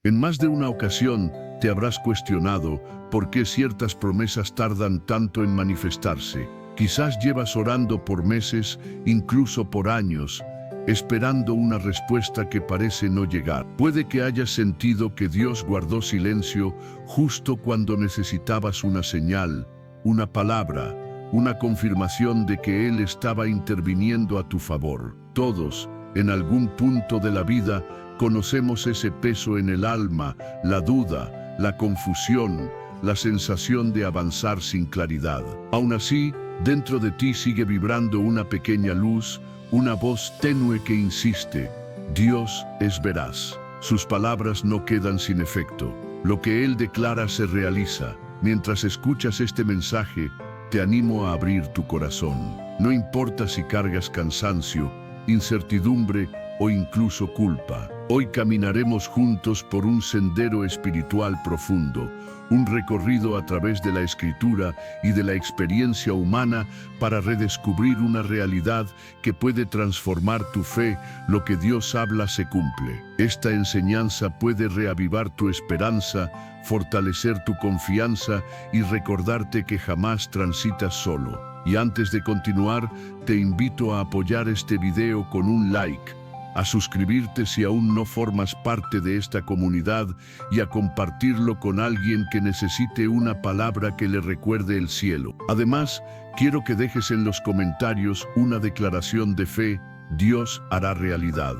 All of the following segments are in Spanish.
En más de una ocasión te habrás cuestionado por qué ciertas promesas tardan tanto en manifestarse. Quizás llevas orando por meses, incluso por años, esperando una respuesta que parece no llegar. Puede que hayas sentido que Dios guardó silencio justo cuando necesitabas una señal, una palabra, una confirmación de que Él estaba interviniendo a tu favor. Todos, en algún punto de la vida, conocemos ese peso en el alma, la duda, la confusión, la sensación de avanzar sin claridad. Aún así, dentro de ti sigue vibrando una pequeña luz, una voz tenue que insiste: Dios es veraz. Sus palabras no quedan sin efecto. Lo que Él declara se realiza. Mientras escuchas este mensaje, te animo a abrir tu corazón. No importa si cargas cansancio, incertidumbre o incluso culpa. Hoy caminaremos juntos por un sendero espiritual profundo, un recorrido a través de la Escritura y de la experiencia humana para redescubrir una realidad que puede transformar tu fe. Lo que Dios habla se cumple. Esta enseñanza puede reavivar tu esperanza, fortalecer tu confianza y recordarte que jamás transitas solo. Y antes de continuar, te invito a apoyar este video con un like, a suscribirte si aún no formas parte de esta comunidad y a compartirlo con alguien que necesite una palabra que le recuerde el cielo. Además, quiero que dejes en los comentarios una declaración de fe. Dios hará realidad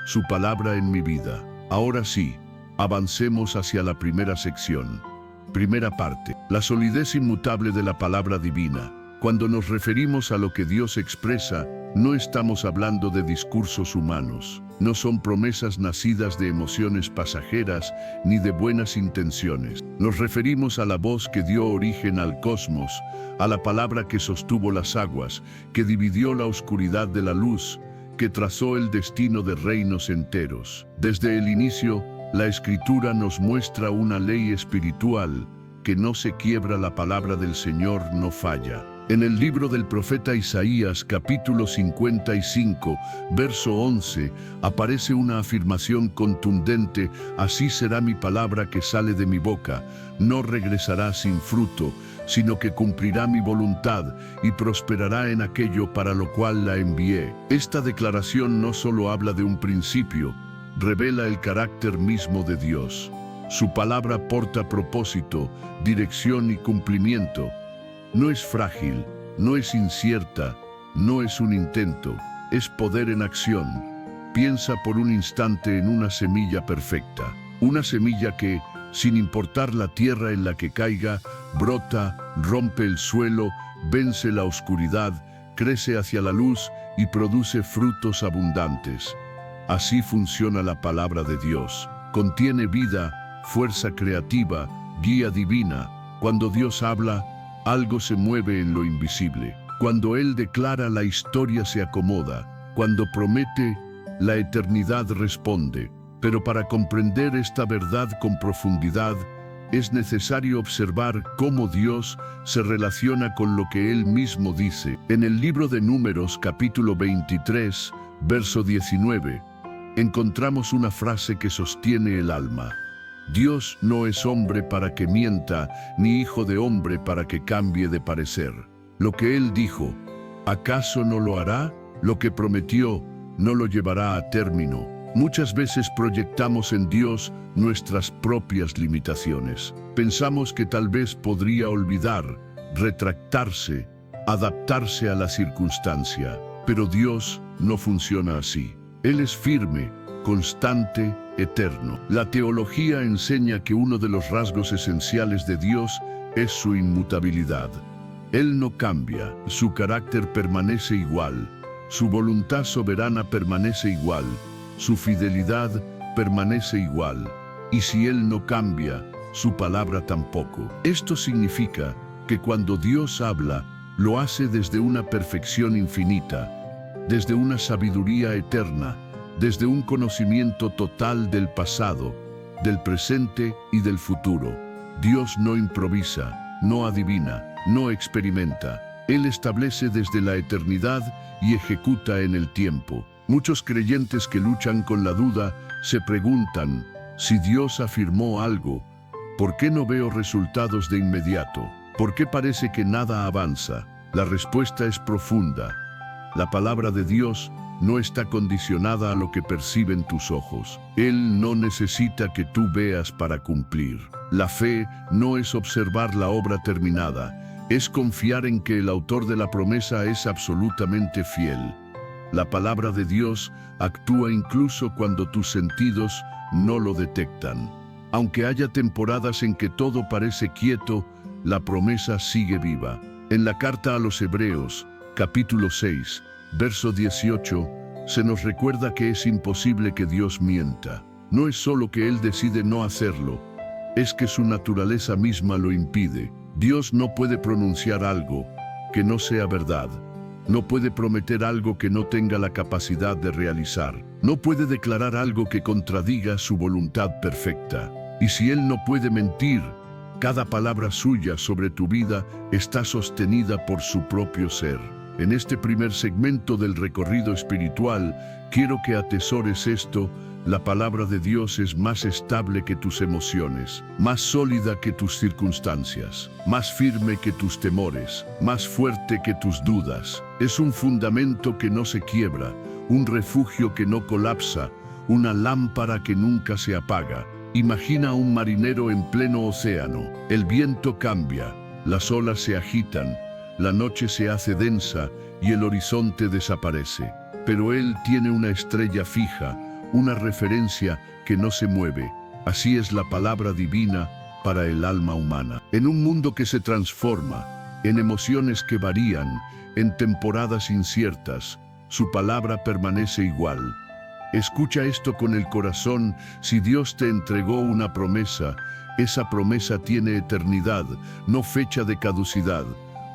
su palabra en mi vida. Ahora sí, avancemos hacia la primera sección. Primera parte: la solidez inmutable de la palabra divina. Cuando nos referimos a lo que Dios expresa, no estamos hablando de discursos humanos. No son promesas nacidas de emociones pasajeras ni de buenas intenciones. Nos referimos a la voz que dio origen al cosmos, a la palabra que sostuvo las aguas, que dividió la oscuridad de la luz, que trazó el destino de reinos enteros. Desde el inicio, la Escritura nos muestra una ley espiritual que no se quiebra. La palabra del Señor no falla. En el libro del profeta Isaías, capítulo 55, verso 11, aparece una afirmación contundente: así será mi palabra que sale de mi boca, no regresará sin fruto, sino que cumplirá mi voluntad y prosperará en aquello para lo cual la envié. Esta declaración no solo habla de un principio, revela el carácter mismo de Dios. Su palabra porta propósito, dirección y cumplimiento. No es frágil, no es incierta, no es un intento, es poder en acción. Piensa por un instante en una semilla perfecta, una semilla que, sin importar la tierra en la que caiga, brota, rompe el suelo, vence la oscuridad, crece hacia la luz y produce frutos abundantes. Así funciona la palabra de Dios. Contiene vida, fuerza creativa, guía divina. Cuando Dios habla, algo se mueve en lo invisible. Cuando Él declara, la historia se acomoda. Cuando promete, la eternidad responde. Pero para comprender esta verdad con profundidad, es necesario observar cómo Dios se relaciona con lo que Él mismo dice. En el libro de Números, capítulo 23, verso 19, encontramos una frase que sostiene el alma. Dios no es hombre para que mienta, ni hijo de hombre para que cambie de parecer. Lo que Él dijo, ¿acaso no lo hará? Lo que prometió, no lo llevará a término. Muchas veces proyectamos en Dios nuestras propias limitaciones. Pensamos que tal vez podría olvidar, retractarse, adaptarse a la circunstancia. Pero Dios no funciona así. Él es firme, constante, eterno. La teología enseña que uno de los rasgos esenciales de Dios es su inmutabilidad. Él no cambia, su carácter permanece igual, su voluntad soberana permanece igual, su fidelidad permanece igual, y si Él no cambia, su palabra tampoco. Esto significa que cuando Dios habla, lo hace desde una perfección infinita, desde una sabiduría eterna, desde un conocimiento total del pasado, del presente y del futuro. Dios no improvisa, no adivina, no experimenta. Él establece desde la eternidad y ejecuta en el tiempo. Muchos creyentes que luchan con la duda se preguntan: Si Dios afirmó algo, ¿por qué no veo resultados de inmediato? ¿Por qué parece que nada avanza? La respuesta es profunda. La palabra de Dios no está condicionada a lo que perciben tus ojos. Él no necesita que tú veas para cumplir. La fe no es observar la obra terminada, es confiar en que el autor de la promesa es absolutamente fiel. La palabra de Dios actúa incluso cuando tus sentidos no lo detectan. Aunque haya temporadas en que todo parece quieto, la promesa sigue viva. En la carta a los Hebreos, capítulo 6, verso 18, se nos recuerda que es imposible que Dios mienta. No es solo que Él decide no hacerlo, es que su naturaleza misma lo impide. Dios no puede pronunciar algo que no sea verdad. No puede prometer algo que no tenga la capacidad de realizar. No puede declarar algo que contradiga su voluntad perfecta. Y si Él no puede mentir, cada palabra suya sobre tu vida está sostenida por su propio ser. En este primer segmento del recorrido espiritual, quiero que atesores esto. La palabra de Dios es más estable que tus emociones, más sólida que tus circunstancias, más firme que tus temores, más fuerte que tus dudas. Es un fundamento que no se quiebra, un refugio que no colapsa, una lámpara que nunca se apaga. Imagina a un marinero en pleno océano. El viento cambia, las olas se agitan, la noche se hace densa y el horizonte desaparece. Pero él tiene una estrella fija, una referencia que no se mueve. Así es la palabra divina para el alma humana. En un mundo que se transforma, en emociones que varían, en temporadas inciertas, su palabra permanece igual. Escucha esto con el corazón. Si Dios te entregó una promesa, esa promesa tiene eternidad, no fecha de caducidad.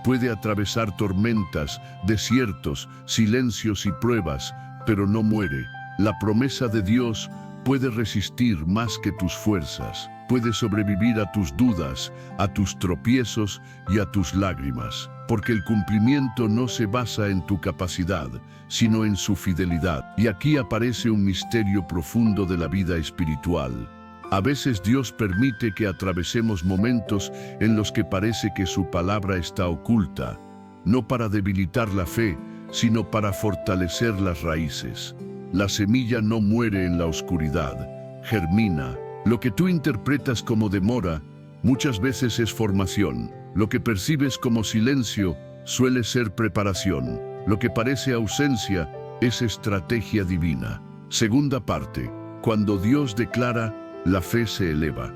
Puede atravesar tormentas, desiertos, silencios y pruebas, pero no muere. La promesa de Dios puede resistir más que tus fuerzas. Puede sobrevivir a tus dudas, a tus tropiezos y a tus lágrimas. Porque el cumplimiento no se basa en tu capacidad, sino en su fidelidad. Y aquí aparece un misterio profundo de la vida espiritual. A veces Dios permite que atravesemos momentos en los que parece que su palabra está oculta, no para debilitar la fe, sino para fortalecer las raíces. La semilla no muere en la oscuridad, germina. Lo que tú interpretas como demora, muchas veces es formación. Lo que percibes como silencio suele ser preparación. Lo que parece ausencia es estrategia divina. Segunda parte. Cuando Dios declara, la fe se eleva.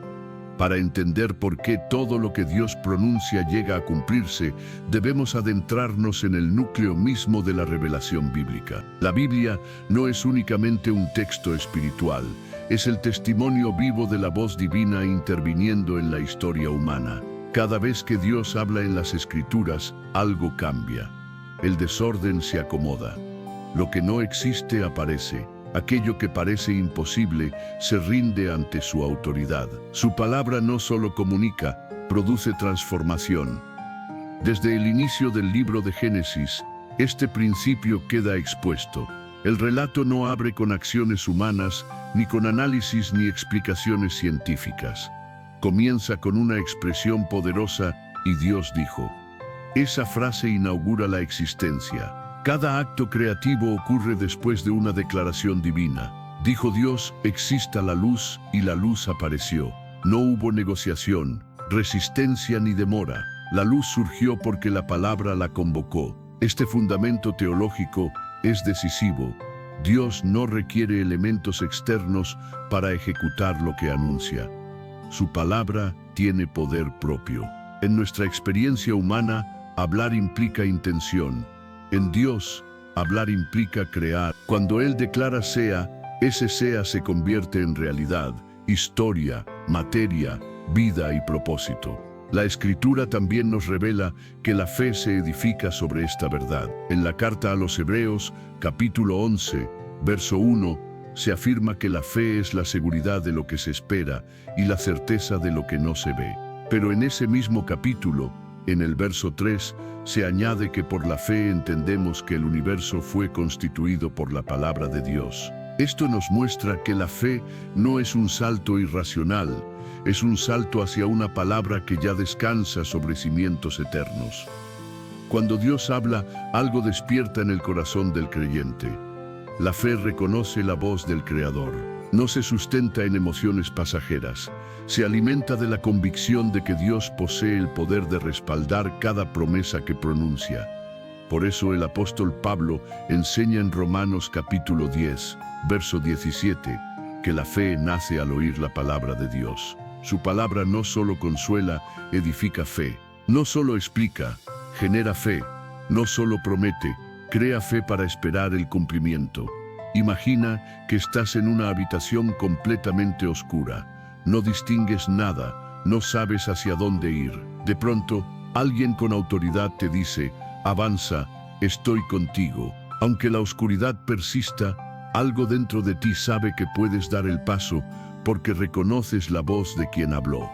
Para entender por qué todo lo que Dios pronuncia llega a cumplirse, debemos adentrarnos en el núcleo mismo de la revelación bíblica. La Biblia no es únicamente un texto espiritual, es el testimonio vivo de la voz divina interviniendo en la historia humana. Cada vez que Dios habla en las Escrituras, algo cambia. El desorden se acomoda. Lo que no existe aparece. Aquello que parece imposible se rinde ante su autoridad. Su palabra no solo comunica, produce transformación. Desde el inicio del libro de Génesis, este principio queda expuesto. El relato no abre con acciones humanas, ni con análisis ni explicaciones científicas. Comienza con una expresión poderosa, y Dios dijo. Esa frase inaugura la existencia. Cada acto creativo ocurre después de una declaración divina. Dijo Dios, exista la luz, y la luz apareció. No hubo negociación, resistencia ni demora. La luz surgió porque la palabra la convocó. Este fundamento teológico es decisivo. Dios no requiere elementos externos para ejecutar lo que anuncia. Su palabra tiene poder propio. En nuestra experiencia humana, hablar implica intención. En Dios, hablar implica crear. Cuando Él declara sea, ese sea se convierte en realidad, historia, materia, vida y propósito. La Escritura también nos revela que la fe se edifica sobre esta verdad. En la carta a los Hebreos, capítulo 11, verso 1, se afirma que la fe es la seguridad de lo que se espera y la certeza de lo que no se ve. Pero en ese mismo capítulo, en el verso 3, se añade que por la fe entendemos que el universo fue constituido por la palabra de Dios. Esto nos muestra que la fe no es un salto irracional, es un salto hacia una palabra que ya descansa sobre cimientos eternos. Cuando Dios habla, algo despierta en el corazón del creyente. La fe reconoce la voz del Creador. No se sustenta en emociones pasajeras. Se alimenta de la convicción de que Dios posee el poder de respaldar cada promesa que pronuncia. Por eso el apóstol Pablo enseña en Romanos capítulo 10, verso 17, que la fe nace al oír la palabra de Dios. Su palabra no solo consuela, edifica fe. No solo explica, genera fe. No solo promete, crea fe para esperar el cumplimiento. Imagina que estás en una habitación completamente oscura. No distingues nada, no sabes hacia dónde ir. De pronto, alguien con autoridad te dice, avanza, estoy contigo. Aunque la oscuridad persista, algo dentro de ti sabe que puedes dar el paso porque reconoces la voz de quien habló.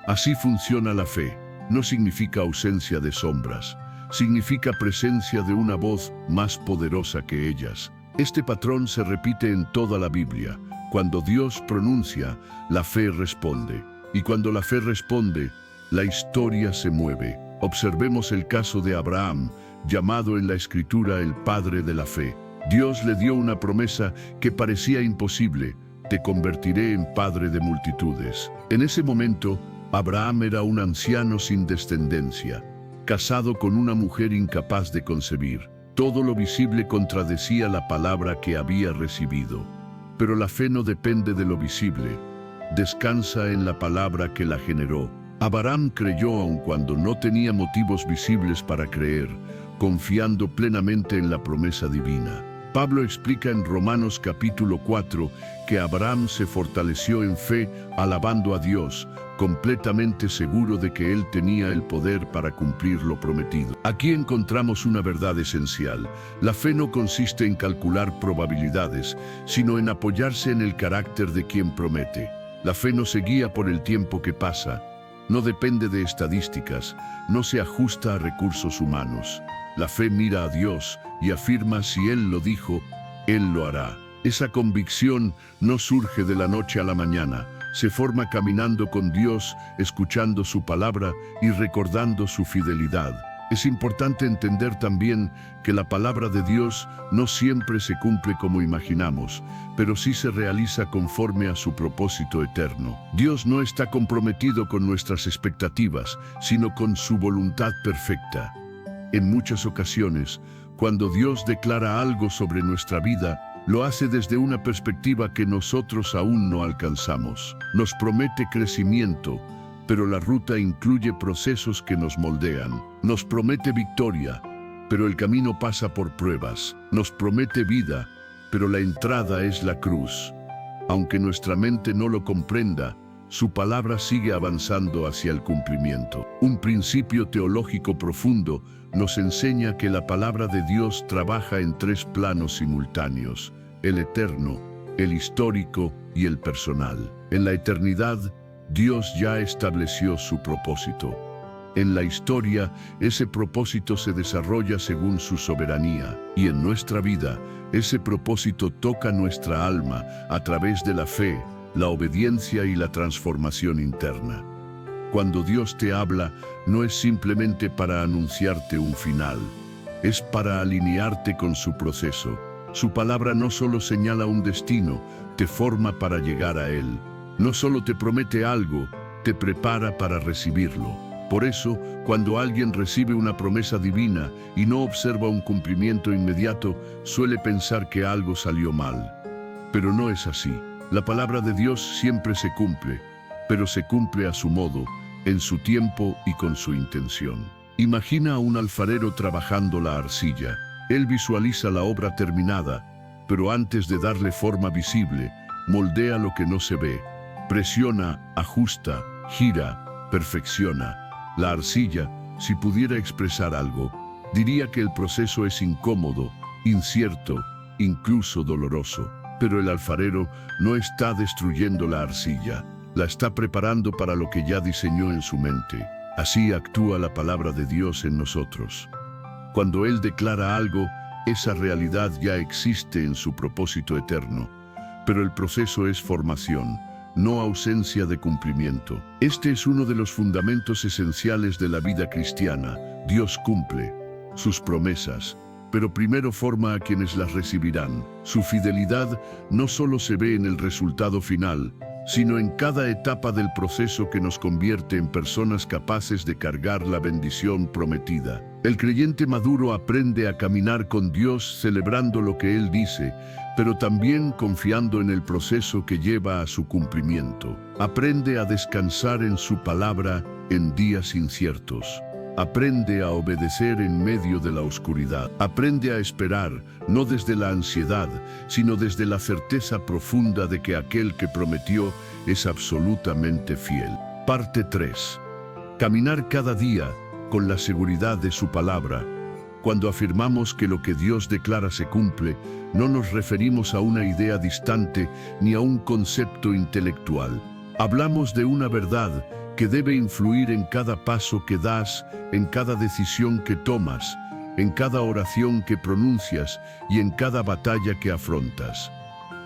Así funciona la fe. No significa ausencia de sombras, significa presencia de una voz más poderosa que ellas. Este patrón se repite en toda la Biblia. Cuando Dios pronuncia, la fe responde. Y cuando la fe responde, la historia se mueve. Observemos el caso de Abraham, llamado en la Escritura el padre de la fe. Dios le dio una promesa que parecía imposible: te convertiré en padre de multitudes. En ese momento, Abraham era un anciano sin descendencia, casado con una mujer incapaz de concebir. Todo lo visible contradecía la palabra que había recibido. Pero la fe no depende de lo visible, descansa en la palabra que la generó. Abraham creyó aun cuando no tenía motivos visibles para creer, confiando plenamente en la promesa divina. Pablo explica en Romanos capítulo 4 que Abraham se fortaleció en fe alabando a Dios, completamente seguro de que él tenía el poder para cumplir lo prometido. Aquí encontramos una verdad esencial. La fe no consiste en calcular probabilidades, sino en apoyarse en el carácter de quien promete. La fe no se guía por el tiempo que pasa, no depende de estadísticas, no se ajusta a recursos humanos. La fe mira a Dios y afirma: si Él lo dijo, Él lo hará. Esa convicción no surge de la noche a la mañana, se forma caminando con Dios, escuchando su palabra y recordando su fidelidad. Es importante entender también que la palabra de Dios no siempre se cumple como imaginamos, pero sí se realiza conforme a su propósito eterno. Dios no está comprometido con nuestras expectativas, sino con su voluntad perfecta. En muchas ocasiones, cuando Dios declara algo sobre nuestra vida, lo hace desde una perspectiva que nosotros aún no alcanzamos. Nos promete crecimiento, pero la ruta incluye procesos que nos moldean. Nos promete victoria, pero el camino pasa por pruebas. Nos promete vida, pero la entrada es la cruz. Aunque nuestra mente no lo comprenda, su palabra sigue avanzando hacia el cumplimiento. Un principio teológico profundo nos enseña que la palabra de Dios trabaja en tres planos simultáneos: el eterno, el histórico y el personal. En la eternidad, Dios ya estableció su propósito. En la historia, ese propósito se desarrolla según su soberanía. Y en nuestra vida, ese propósito toca nuestra alma a través de la fe, la obediencia y la transformación interna. Cuando Dios te habla, no es simplemente para anunciarte un final, es para alinearte con su proceso. Su palabra no solo señala un destino, te forma para llegar a él. No solo te promete algo, te prepara para recibirlo. Por eso, cuando alguien recibe una promesa divina y no observa un cumplimiento inmediato, suele pensar que algo salió mal. Pero no es así. La palabra de Dios siempre se cumple, pero se cumple a su modo, en su tiempo y con su intención. Imagina a un alfarero trabajando la arcilla. Él visualiza la obra terminada, pero antes de darle forma visible, moldea lo que no se ve. Presiona, ajusta, gira, perfecciona. La arcilla, si pudiera expresar algo, diría que el proceso es incómodo, incierto, incluso doloroso. Pero el alfarero no está destruyendo la arcilla, la está preparando para lo que ya diseñó en su mente. Así actúa la palabra de Dios en nosotros. Cuando Él declara algo, esa realidad ya existe en su propósito eterno, pero el proceso es formación, no ausencia de cumplimiento. Este es uno de los fundamentos esenciales de la vida cristiana. Dios cumple sus promesas, pero primero forma a quienes las recibirán. Su fidelidad no solo se ve en el resultado final, sino en cada etapa del proceso que nos convierte en personas capaces de cargar la bendición prometida. El creyente maduro aprende a caminar con Dios celebrando lo que Él dice, pero también confiando en el proceso que lleva a su cumplimiento. Aprende a descansar en su palabra en días inciertos. Aprende a obedecer en medio de la oscuridad. Aprende a esperar, no desde la ansiedad, sino desde la certeza profunda de que aquel que prometió es absolutamente fiel. Parte 3. Caminar cada día con la seguridad de su palabra. Cuando afirmamos que lo que Dios declara se cumple, no nos referimos a una idea distante ni a un concepto intelectual. Hablamos de una verdad que debe influir en cada paso que das, en cada decisión que tomas, en cada oración que pronuncias y en cada batalla que afrontas.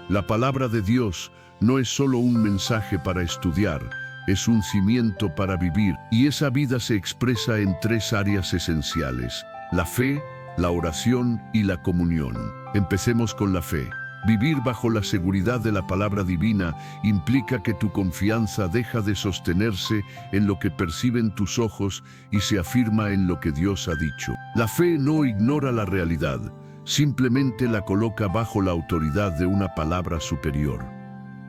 La palabra de Dios no es solo un mensaje para estudiar, es un cimiento para vivir, y esa vida se expresa en 3 áreas esenciales: la fe, la oración y la comunión. Empecemos con la fe. Vivir bajo la seguridad de la palabra divina implica que tu confianza deja de sostenerse en lo que perciben tus ojos y se afirma en lo que Dios ha dicho. La fe no ignora la realidad, simplemente la coloca bajo la autoridad de una palabra superior.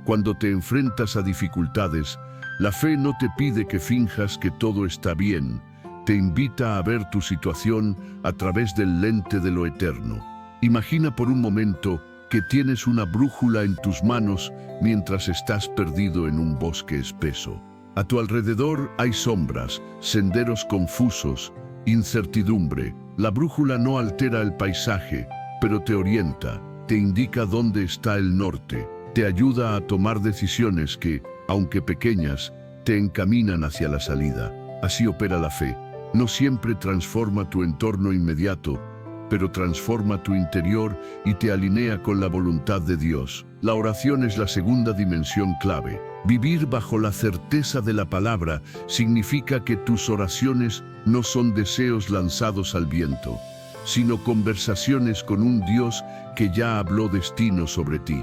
Cuando te enfrentas a dificultades, la fe no te pide que finjas que todo está bien, te invita a ver tu situación a través del lente de lo eterno. Imagina por un momento que tienes una brújula en tus manos mientras estás perdido en un bosque espeso. A tu alrededor hay sombras, senderos confusos, incertidumbre. La brújula no altera el paisaje, pero te orienta, te indica dónde está el norte, te ayuda a tomar decisiones que, aunque pequeñas, te encaminan hacia la salida. Así opera la fe. No siempre transforma tu entorno inmediato, pero transforma tu interior y te alinea con la voluntad de Dios. La oración es la segunda dimensión clave. Vivir bajo la certeza de la palabra significa que tus oraciones no son deseos lanzados al viento, sino conversaciones con un Dios que ya habló destino sobre ti.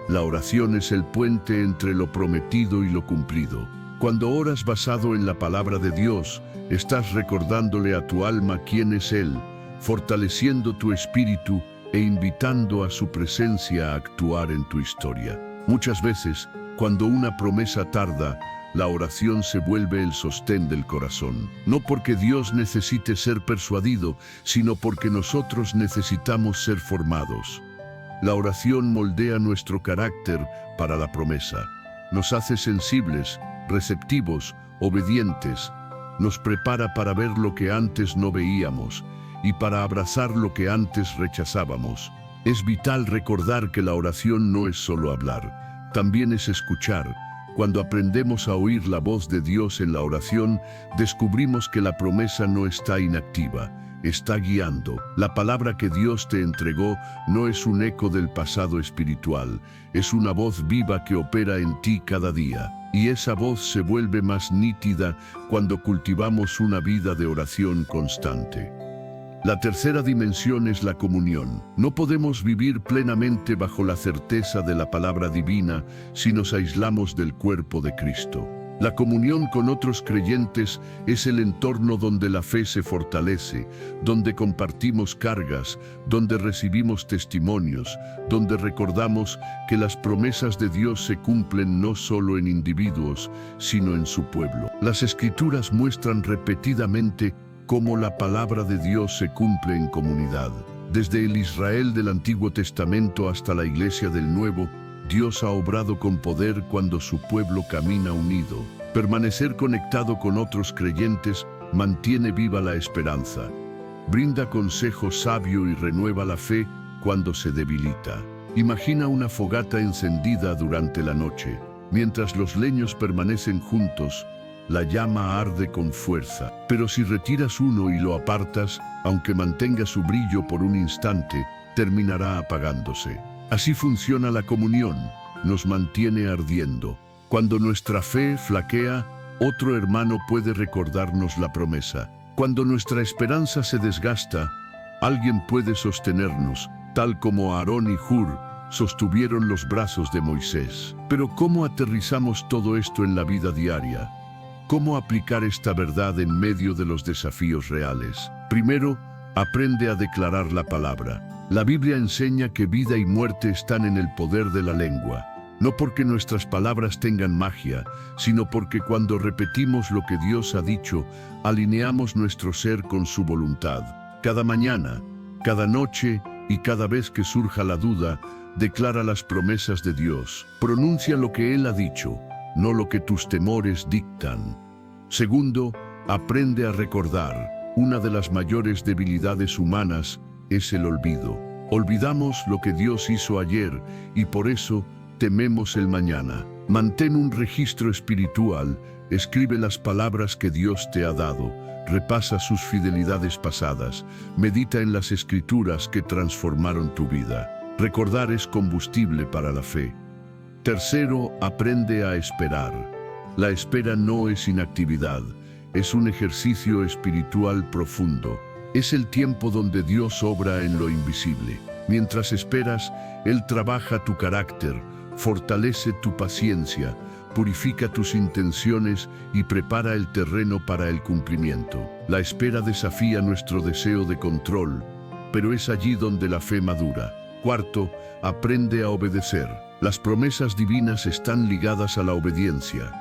La oración es el puente entre lo prometido y lo cumplido. Cuando oras basado en la palabra de Dios, estás recordándole a tu alma quién es Él, fortaleciendo tu espíritu e invitando a su presencia a actuar en tu historia. Muchas veces, cuando una promesa tarda, la oración se vuelve el sostén del corazón. No porque Dios necesite ser persuadido, sino porque nosotros necesitamos ser formados. La oración moldea nuestro carácter para la promesa. Nos hace sensibles, receptivos, obedientes. Nos prepara para ver lo que antes no veíamos y para abrazar lo que antes rechazábamos. Es vital recordar que la oración no es solo hablar, también es escuchar. Cuando aprendemos a oír la voz de Dios en la oración, descubrimos que la promesa no está inactiva, está guiando. La palabra que Dios te entregó no es un eco del pasado espiritual, es una voz viva que opera en ti cada día. Y esa voz se vuelve más nítida cuando cultivamos una vida de oración constante. La tercera dimensión es la comunión. No podemos vivir plenamente bajo la certeza de la palabra divina si nos aislamos del cuerpo de Cristo. La comunión con otros creyentes es el entorno donde la fe se fortalece, donde compartimos cargas, donde recibimos testimonios, donde recordamos que las promesas de Dios se cumplen no solo en individuos, sino en su pueblo. Las Escrituras muestran repetidamente cómo la palabra de Dios se cumple en comunidad. Desde el Israel del Antiguo Testamento hasta la Iglesia del Nuevo, Dios ha obrado con poder cuando su pueblo camina unido. Permanecer conectado con otros creyentes mantiene viva la esperanza, brinda consejo sabio y renueva la fe cuando se debilita. Imagina una fogata encendida durante la noche. Mientras los leños permanecen juntos, la llama arde con fuerza. Pero si retiras uno y lo apartas, aunque mantenga su brillo por un instante, terminará apagándose. Así funciona la comunión, nos mantiene ardiendo. Cuando nuestra fe flaquea, otro hermano puede recordarnos la promesa. Cuando nuestra esperanza se desgasta, alguien puede sostenernos, tal como Aarón y Hur sostuvieron los brazos de Moisés. Pero ¿cómo aterrizamos todo esto en la vida diaria? ¿Cómo aplicar esta verdad en medio de los desafíos reales? Primero, aprende a declarar la palabra. La Biblia enseña que vida y muerte están en el poder de la lengua. No porque nuestras palabras tengan magia, sino porque cuando repetimos lo que Dios ha dicho, alineamos nuestro ser con su voluntad. Cada mañana, cada noche y cada vez que surja la duda, declara las promesas de Dios. Pronuncia lo que Él ha dicho, no lo que tus temores dictan. Segundo, aprende a recordar. Una de las mayores debilidades humanas es el olvido. Olvidamos lo que Dios hizo ayer y por eso tememos el mañana. Mantén un registro espiritual, escribe las palabras que Dios te ha dado, repasa sus fidelidades pasadas, medita en las escrituras que transformaron tu vida. Recordar es combustible para la fe. Tercero, aprende a esperar. La espera no es inactividad, es un ejercicio espiritual profundo. Es el tiempo donde Dios obra en lo invisible. Mientras esperas, Él trabaja tu carácter, fortalece tu paciencia, purifica tus intenciones y prepara el terreno para el cumplimiento. La espera desafía nuestro deseo de control, pero es allí donde la fe madura. Cuarto, aprende a obedecer. Las promesas divinas están ligadas a la obediencia.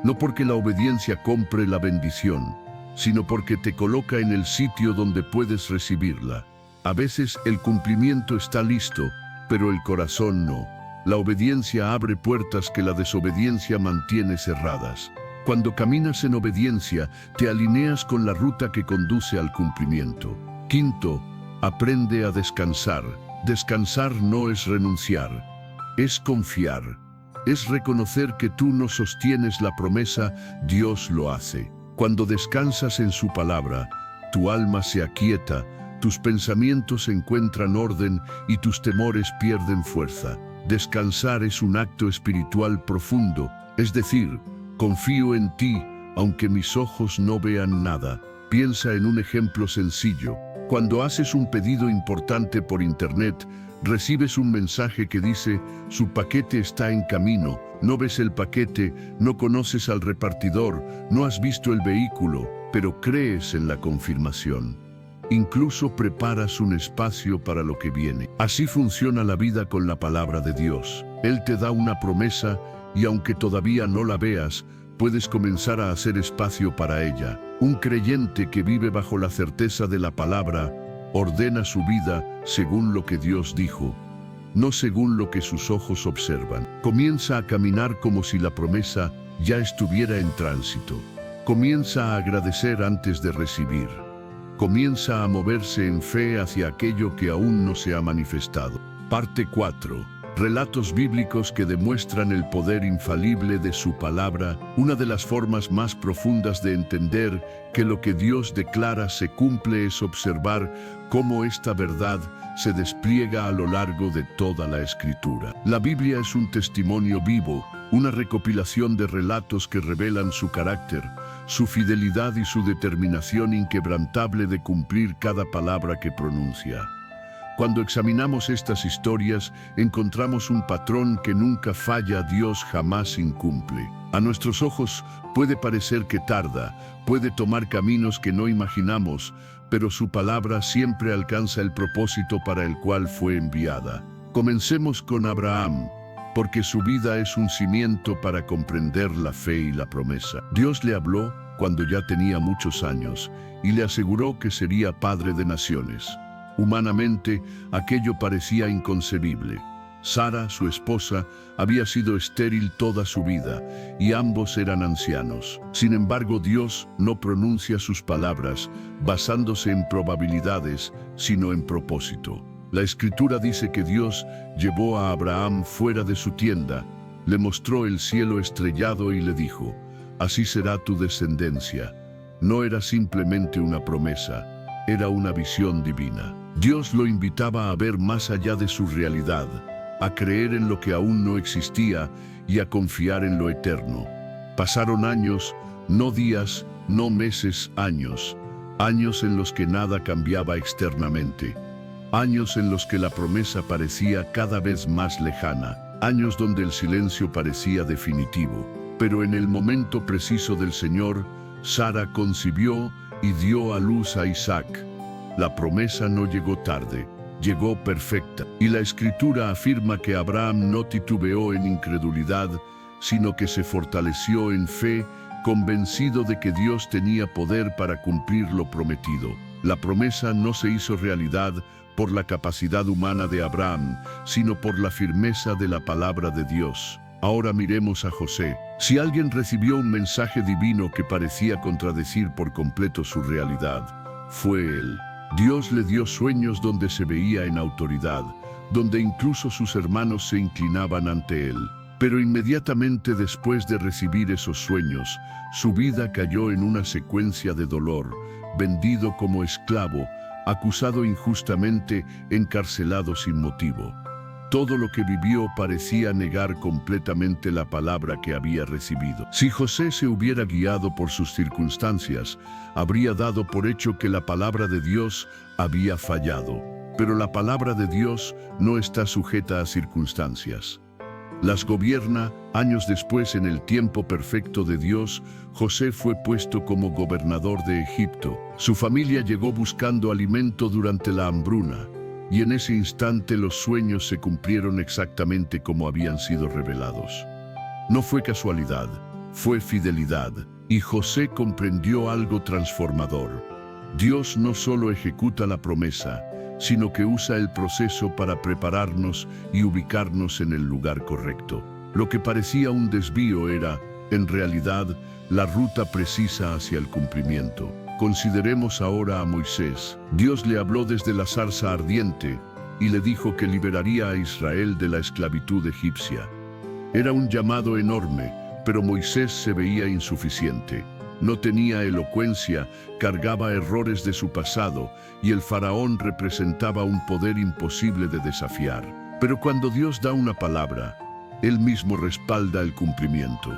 No porque la obediencia compre la bendición, sino porque te coloca en el sitio donde puedes recibirla. A veces el cumplimiento está listo, pero el corazón no. La obediencia abre puertas que la desobediencia mantiene cerradas. Cuando caminas en obediencia, te alineas con la ruta que conduce al cumplimiento. Quinto, aprende a descansar. Descansar no es renunciar, es confiar. Es reconocer que tú no sostienes la promesa, Dios lo hace. Cuando descansas en su palabra, tu alma se aquieta, tus pensamientos encuentran orden y tus temores pierden fuerza. Descansar es un acto espiritual profundo, es decir, confío en ti, aunque mis ojos no vean nada. Piensa en un ejemplo sencillo. Cuando haces un pedido importante por internet, recibes un mensaje que dice, su paquete está en camino. No ves el paquete, no conoces al repartidor, no has visto el vehículo, pero crees en la confirmación. Incluso preparas un espacio para lo que viene. Así funciona la vida con la palabra de Dios. Él te da una promesa y aunque todavía no la veas, puedes comenzar a hacer espacio para ella. Un creyente que vive bajo la certeza de la palabra, ordena su vida según lo que Dios dijo, no según lo que sus ojos observan. Comienza a caminar como si la promesa ya estuviera en tránsito. Comienza a agradecer antes de recibir. Comienza a moverse en fe hacia aquello que aún no se ha manifestado. Parte 4. Relatos bíblicos que demuestran el poder infalible de su palabra. Una de las formas más profundas de entender que lo que Dios declara se cumple es observar cómo esta verdad se despliega a lo largo de toda la Escritura. La Biblia es un testimonio vivo, una recopilación de relatos que revelan su carácter, su fidelidad y su determinación inquebrantable de cumplir cada palabra que pronuncia. Cuando examinamos estas historias, encontramos un patrón que nunca falla. Dios jamás incumple. A nuestros ojos puede parecer que tarda, puede tomar caminos que no imaginamos, pero su palabra siempre alcanza el propósito para el cual fue enviada. Comencemos con Abraham, porque su vida es un cimiento para comprender la fe y la promesa. Dios le habló cuando ya tenía muchos años y le aseguró que sería padre de naciones. Humanamente, aquello parecía inconcebible. Sara, su esposa, había sido estéril toda su vida y ambos eran ancianos. Sin embargo, Dios no pronuncia sus palabras basándose en probabilidades, sino en propósito. La Escritura dice que Dios llevó a Abraham fuera de su tienda, le mostró el cielo estrellado y le dijo, así será tu descendencia. No era simplemente una promesa, era una visión divina. Dios lo invitaba a ver más allá de su realidad, a creer en lo que aún no existía y a confiar en lo eterno. Pasaron años, no días, no meses, años. Años en los que nada cambiaba externamente. Años en los que la promesa parecía cada vez más lejana. Años donde el silencio parecía definitivo. Pero en el momento preciso del Señor, Sara concibió y dio a luz a Isaac. La promesa no llegó tarde, llegó perfecta. Y la Escritura afirma que Abraham no titubeó en incredulidad, sino que se fortaleció en fe, convencido de que Dios tenía poder para cumplir lo prometido. La promesa no se hizo realidad por la capacidad humana de Abraham, sino por la firmeza de la palabra de Dios. Ahora miremos a José. Si alguien recibió un mensaje divino que parecía contradecir por completo su realidad, fue él. Dios le dio sueños donde se veía en autoridad, donde incluso sus hermanos se inclinaban ante él. Pero inmediatamente después de recibir esos sueños, su vida cayó en una secuencia de dolor, vendido como esclavo, acusado injustamente, encarcelado sin motivo. Todo lo que vivió parecía negar completamente la palabra que había recibido. Si José se hubiera guiado por sus circunstancias, habría dado por hecho que la palabra de Dios había fallado. Pero la palabra de Dios no está sujeta a circunstancias. Las gobierna. Años después, en el tiempo perfecto de Dios, José fue puesto como gobernador de Egipto. Su familia llegó buscando alimento durante la hambruna, y en ese instante los sueños se cumplieron exactamente como habían sido revelados. No fue casualidad, fue fidelidad, y José comprendió algo transformador. Dios no solo ejecuta la promesa, sino que usa el proceso para prepararnos y ubicarnos en el lugar correcto. Lo que parecía un desvío era, en realidad, la ruta precisa hacia el cumplimiento. Consideremos ahora a Moisés. Dios le habló desde la zarza ardiente y le dijo que liberaría a Israel de la esclavitud egipcia. Era un llamado enorme, pero Moisés se veía insuficiente. No tenía elocuencia, cargaba errores de su pasado, y el faraón representaba un poder imposible de desafiar. Pero cuando Dios da una palabra, Él mismo respalda el cumplimiento.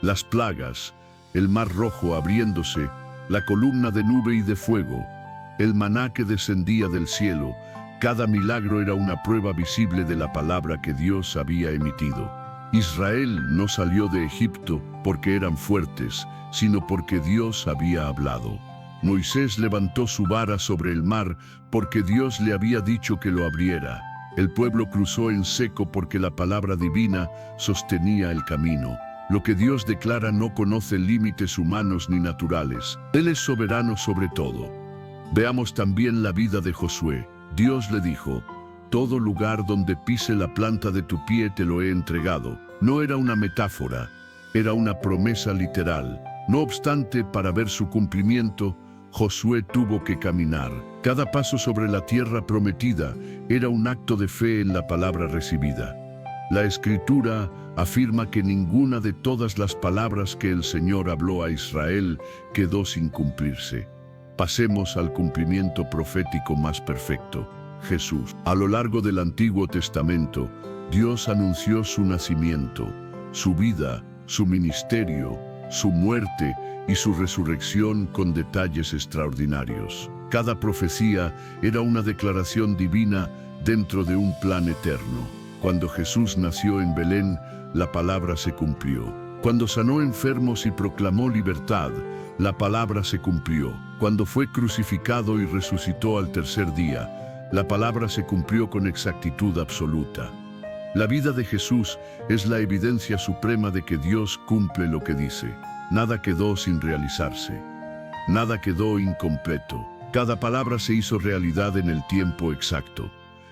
Las plagas, el mar rojo abriéndose, la columna de nube y de fuego, el maná que descendía del cielo, cada milagro era una prueba visible de la palabra que Dios había emitido. Israel no salió de Egipto porque eran fuertes, sino porque Dios había hablado. Moisés levantó su vara sobre el mar porque Dios le había dicho que lo abriera. El pueblo cruzó en seco porque la palabra divina sostenía el camino. Lo que Dios declara no conoce límites humanos ni naturales. Él es soberano sobre todo. Veamos también la vida de Josué. Dios le dijo: todo lugar donde pise la planta de tu pie te lo he entregado. No era una metáfora, era una promesa literal. No obstante, para ver su cumplimiento, Josué tuvo que caminar. Cada paso sobre la tierra prometida era un acto de fe en la palabra recibida. La Escritura afirma que ninguna de todas las palabras que el Señor habló a Israel quedó sin cumplirse. Pasemos al cumplimiento profético más perfecto: Jesús. A lo largo del Antiguo Testamento, Dios anunció su nacimiento, su vida, su ministerio, su muerte y su resurrección con detalles extraordinarios. Cada profecía era una declaración divina dentro de un plan eterno. Cuando Jesús nació en Belén, la palabra se cumplió. Cuando sanó enfermos y proclamó libertad, la palabra se cumplió. Cuando fue crucificado y resucitó al tercer día, la palabra se cumplió con exactitud absoluta. La vida de Jesús es la evidencia suprema de que Dios cumple lo que dice. Nada quedó sin realizarse. Nada quedó incompleto. Cada palabra se hizo realidad en el tiempo exacto.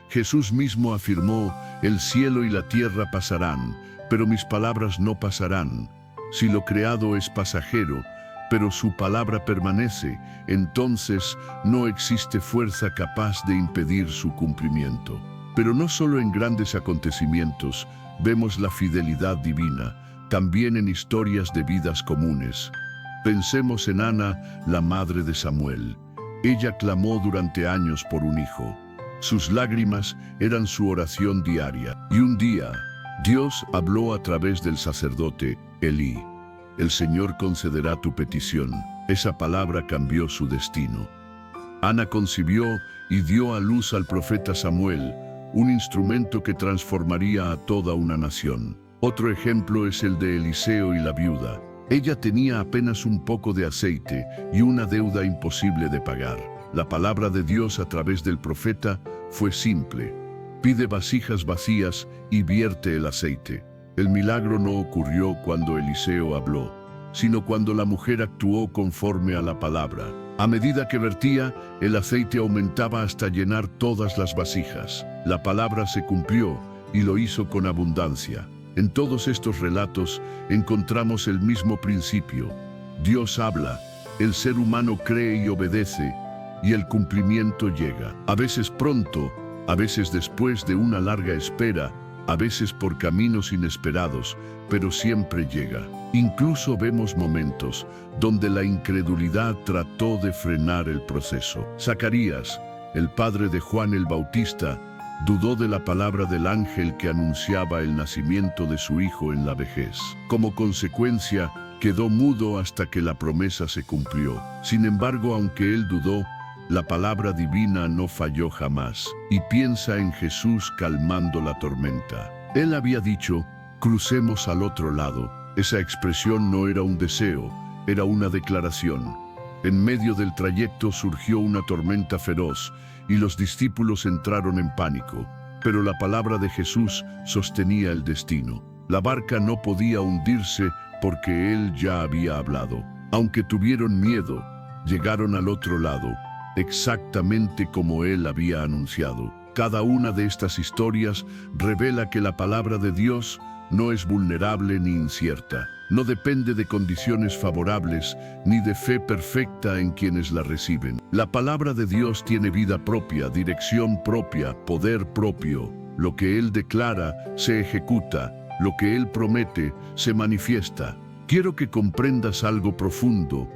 Jesús mismo afirmó: el cielo y la tierra pasarán, pero mis palabras no pasarán. Si lo creado es pasajero, pero su palabra permanece, entonces no existe fuerza capaz de impedir su cumplimiento. Pero no solo en grandes acontecimientos vemos la fidelidad divina, también en historias de vidas comunes. Pensemos en Ana, la madre de Samuel. Ella clamó durante años por un hijo. Sus lágrimas eran su oración diaria. Y un día, Dios habló a través del sacerdote Elí. El Señor concederá tu petición. Esa palabra cambió su destino. Ana concibió y dio a luz al profeta Samuel, un instrumento que transformaría a toda una nación. Otro ejemplo es el de Eliseo y la viuda. Ella tenía apenas un poco de aceite y una deuda imposible de pagar. La palabra de Dios a través del profeta fue simple: pide vasijas vacías y vierte el aceite. El milagro no ocurrió cuando Eliseo habló, sino cuando la mujer actuó conforme a la palabra. A medida que vertía, el aceite aumentaba hasta llenar todas las vasijas. La palabra se cumplió y lo hizo con abundancia. En todos estos relatos encontramos el mismo principio. Dios habla, el ser humano cree y obedece, y el cumplimiento llega. A veces pronto, a veces después de una larga espera, a veces por caminos inesperados, pero siempre llega. Incluso vemos momentos donde la incredulidad trató de frenar el proceso. Zacarías, el padre de Juan el Bautista, dudó de la palabra del ángel que anunciaba el nacimiento de su hijo en la vejez. Como consecuencia, quedó mudo hasta que la promesa se cumplió. Sin embargo, aunque él dudó, la palabra divina no falló jamás. Y piensa en Jesús calmando la tormenta. Él había dicho: crucemos al otro lado. Esa expresión no era un deseo, era una declaración. En medio del trayecto surgió una tormenta feroz y los discípulos entraron en pánico. Pero la palabra de Jesús sostenía el destino. La barca no podía hundirse porque Él ya había hablado. Aunque tuvieron miedo, llegaron al otro lado, exactamente como Él había anunciado. Cada una de estas historias revela que la palabra de Dios no es vulnerable ni incierta. No depende de condiciones favorables ni de fe perfecta en quienes la reciben. La palabra de Dios tiene vida propia, dirección propia, poder propio. Lo que Él declara se ejecuta, lo que Él promete se manifiesta. Quiero que comprendas algo profundo.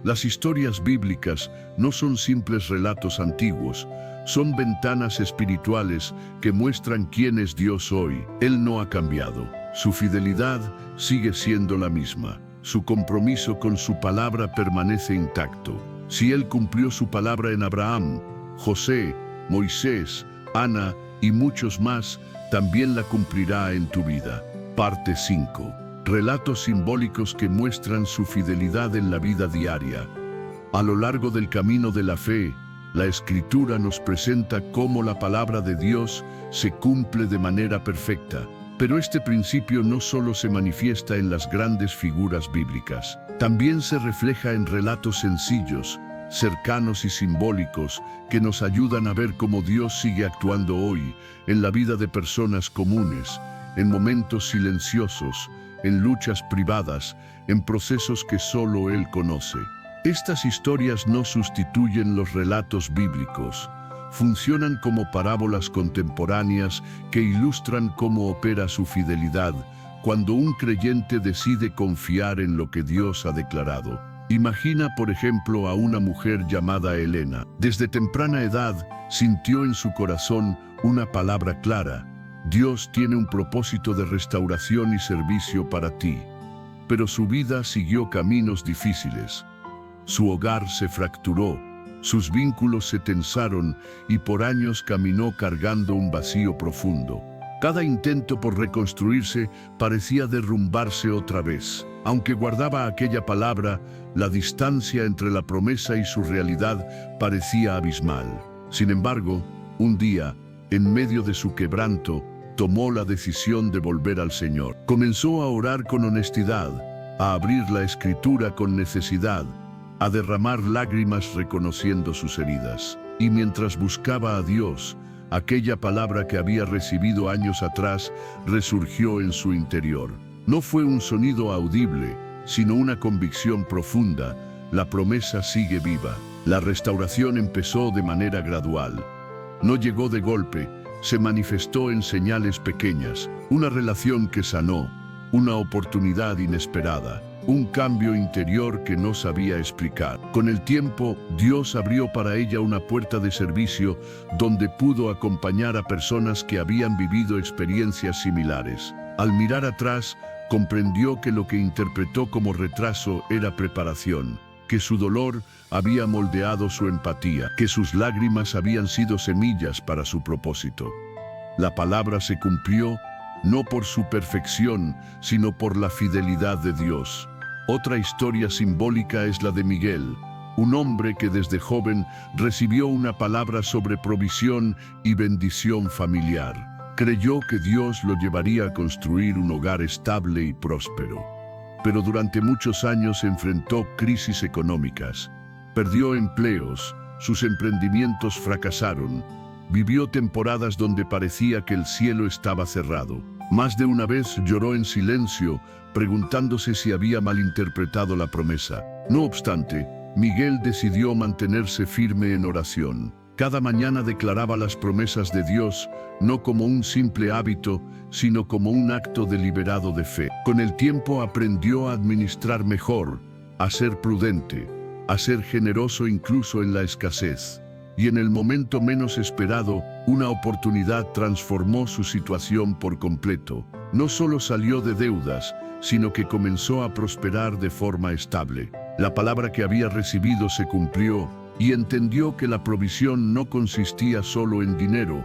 Las historias bíblicas no son simples relatos antiguos, son ventanas espirituales que muestran quién es Dios hoy. Él no ha cambiado. Su fidelidad sigue siendo la misma. Su compromiso con su palabra permanece intacto. Si Él cumplió su palabra en Abraham, José, Moisés, Ana y muchos más, también la cumplirá en tu vida. Parte 5. Relatos simbólicos que muestran su fidelidad en la vida diaria. A lo largo del camino de la fe, la Escritura nos presenta cómo la palabra de Dios se cumple de manera perfecta. Pero este principio no solo se manifiesta en las grandes figuras bíblicas, también se refleja en relatos sencillos, cercanos y simbólicos que nos ayudan a ver cómo Dios sigue actuando hoy en la vida de personas comunes, en momentos silenciosos, en luchas privadas, en procesos que solo Él conoce. Estas historias no sustituyen los relatos bíblicos. Funcionan como parábolas contemporáneas que ilustran cómo opera su fidelidad cuando un creyente decide confiar en lo que Dios ha declarado. Imagina, por ejemplo, a una mujer llamada Elena. Desde temprana edad sintió en su corazón una palabra clara: Dios tiene un propósito de restauración y servicio para ti. Pero su vida siguió caminos difíciles. Su hogar se fracturó. Sus vínculos se tensaron y por años caminó cargando un vacío profundo. Cada intento por reconstruirse parecía derrumbarse otra vez. Aunque guardaba aquella palabra, la distancia entre la promesa y su realidad parecía abismal. Sin embargo, un día, en medio de su quebranto, tomó la decisión de volver al Señor. Comenzó a orar con honestidad, a abrir la Escritura con necesidad, a derramar lágrimas reconociendo sus heridas. Y mientras buscaba a Dios, aquella palabra que había recibido años atrás resurgió en su interior. No fue un sonido audible, sino una convicción profunda: la promesa sigue viva. La restauración empezó de manera gradual. No llegó de golpe, se manifestó en señales pequeñas. Una relación que sanó, una oportunidad inesperada, un cambio interior que no sabía explicar. Con el tiempo, Dios abrió para ella una puerta de servicio donde pudo acompañar a personas que habían vivido experiencias similares. Al mirar atrás, comprendió que lo que interpretó como retraso era preparación, que su dolor había moldeado su empatía, que sus lágrimas habían sido semillas para su propósito. La palabra se cumplió no por su perfección, sino por la fidelidad de Dios. Otra historia simbólica es la de Miguel, un hombre que desde joven recibió una palabra sobre provisión y bendición familiar. Creyó que Dios lo llevaría a construir un hogar estable y próspero. Pero durante muchos años enfrentó crisis económicas, perdió empleos, sus emprendimientos fracasaron, vivió temporadas donde parecía que el cielo estaba cerrado. Más de una vez lloró en silencio, preguntándose si había malinterpretado la promesa. No obstante, Miguel decidió mantenerse firme en oración. Cada mañana declaraba las promesas de Dios, no como un simple hábito, sino como un acto deliberado de fe. Con el tiempo aprendió a administrar mejor, a ser prudente, a ser generoso incluso en la escasez. Y en el momento menos esperado, una oportunidad transformó su situación por completo. No solo salió de deudas, sino que comenzó a prosperar de forma estable. La palabra que había recibido se cumplió y entendió que la provisión no consistía solo en dinero.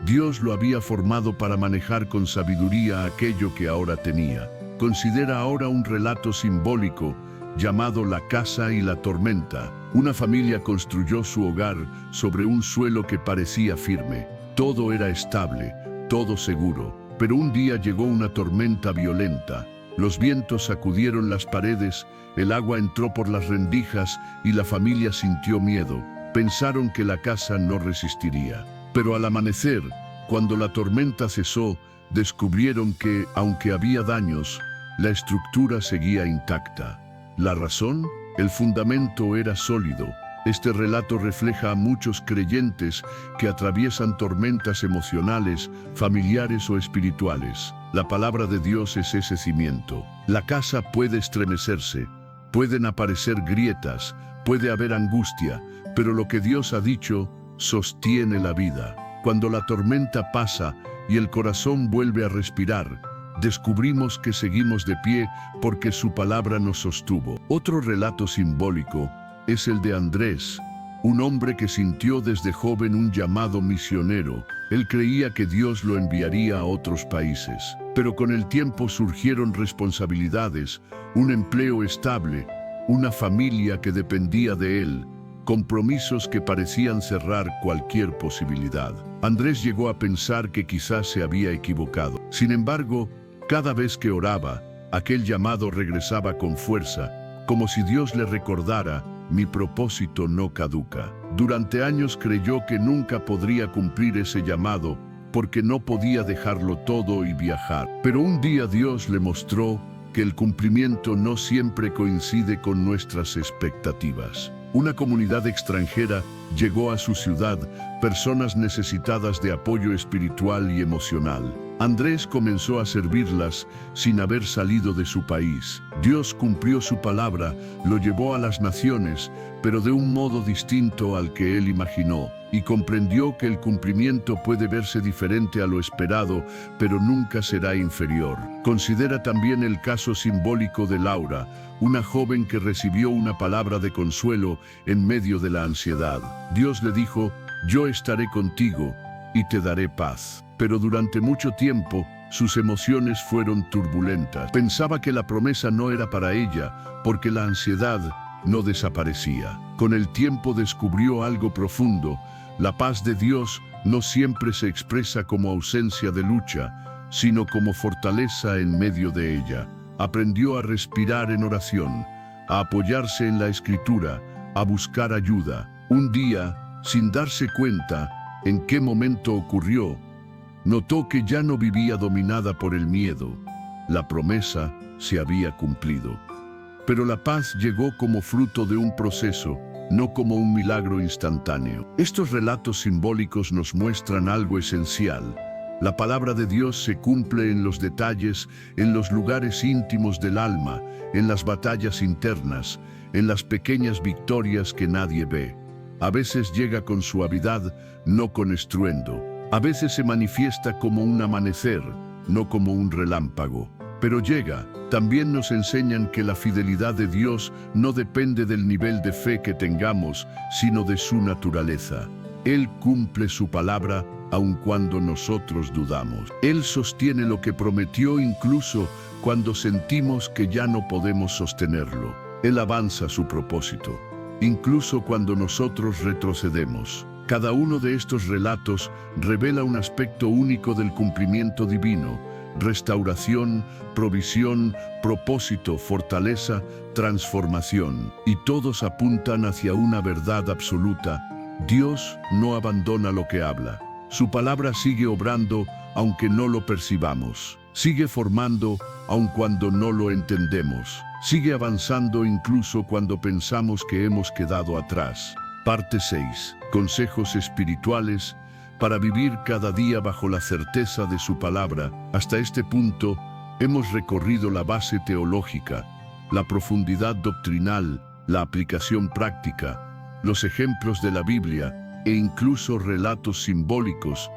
Dios lo había formado para manejar con sabiduría aquello que ahora tenía. Considera ahora un relato simbólico llamado La casa y la tormenta. Una familia construyó su hogar sobre un suelo que parecía firme. Todo era estable, todo seguro. Pero un día llegó una tormenta violenta. Los vientos sacudieron las paredes, el agua entró por las rendijas y la familia sintió miedo. Pensaron que la casa no resistiría. Pero al amanecer, cuando la tormenta cesó, descubrieron que, aunque había daños, la estructura seguía intacta. ¿La razón? El fundamento era sólido. Este relato refleja a muchos creyentes que atraviesan tormentas emocionales, familiares o espirituales. La palabra de Dios es ese cimiento. La casa puede estremecerse, pueden aparecer grietas, puede haber angustia, pero lo que Dios ha dicho sostiene la vida. Cuando la tormenta pasa y el corazón vuelve a respirar, descubrimos que seguimos de pie porque su palabra nos sostuvo. Otro relato simbólico es el de Andrés, un hombre que sintió desde joven un llamado misionero. Él creía que Dios lo enviaría a otros países. Pero con el tiempo surgieron responsabilidades, un empleo estable, una familia que dependía de él, compromisos que parecían cerrar cualquier posibilidad. Andrés llegó a pensar que quizás se había equivocado. Sin embargo, cada vez que oraba, aquel llamado regresaba con fuerza, como si Dios le recordara: mi propósito no caduca. Durante años creyó que nunca podría cumplir ese llamado porque no podía dejarlo todo y viajar. Pero un día Dios le mostró que el cumplimiento no siempre coincide con nuestras expectativas. Una comunidad extranjera llegó a su ciudad, personas necesitadas de apoyo espiritual y emocional. Andrés comenzó a servirlas sin haber salido de su país. Dios cumplió su palabra, lo llevó a las naciones, pero de un modo distinto al que él imaginó, y comprendió que el cumplimiento puede verse diferente a lo esperado, pero nunca será inferior. Considera también el caso simbólico de Laura, una joven que recibió una palabra de consuelo en medio de la ansiedad. Dios le dijo: yo estaré contigo y te daré paz. Pero durante mucho tiempo, sus emociones fueron turbulentas. Pensaba que la promesa no era para ella, porque la ansiedad no desaparecía. Con el tiempo descubrió algo profundo: la paz de Dios no siempre se expresa como ausencia de lucha, sino como fortaleza en medio de ella. Aprendió a respirar en oración, a apoyarse en la Escritura, a buscar ayuda. Un día, sin darse cuenta en qué momento ocurrió, notó que ya no vivía dominada por el miedo. La promesa se había cumplido. Pero la paz llegó como fruto de un proceso, no como un milagro instantáneo. Estos relatos simbólicos nos muestran algo esencial. La palabra de Dios se cumple en los detalles, en los lugares íntimos del alma, en las batallas internas, en las pequeñas victorias que nadie ve. A veces llega con suavidad, no con estruendo. A veces se manifiesta como un amanecer, no como un relámpago. Pero llega. También nos enseñan que la fidelidad de Dios no depende del nivel de fe que tengamos, sino de su naturaleza. Él cumple su palabra aun cuando nosotros dudamos. Él sostiene lo que prometió incluso cuando sentimos que ya no podemos sostenerlo. Él avanza su propósito, incluso cuando nosotros retrocedemos. Cada uno de estos relatos revela un aspecto único del cumplimiento divino: restauración, provisión, propósito, fortaleza, transformación. Y todos apuntan hacia una verdad absoluta: Dios no abandona lo que habla. Su palabra sigue obrando aunque no lo percibamos. Sigue formando aun cuando no lo entendemos. Sigue avanzando incluso cuando pensamos que hemos quedado atrás. Parte 6. Consejos espirituales para vivir cada día bajo la certeza de su palabra. Hasta este punto, hemos recorrido la base teológica, la profundidad doctrinal, la aplicación práctica, los ejemplos de la Biblia e incluso relatos simbólicos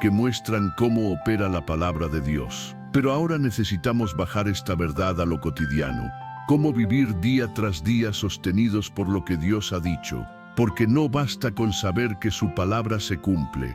que muestran cómo opera la palabra de Dios. Pero ahora necesitamos bajar esta verdad a lo cotidiano. Cómo vivir día tras día sostenidos por lo que Dios ha dicho. Porque no basta con saber que su palabra se cumple.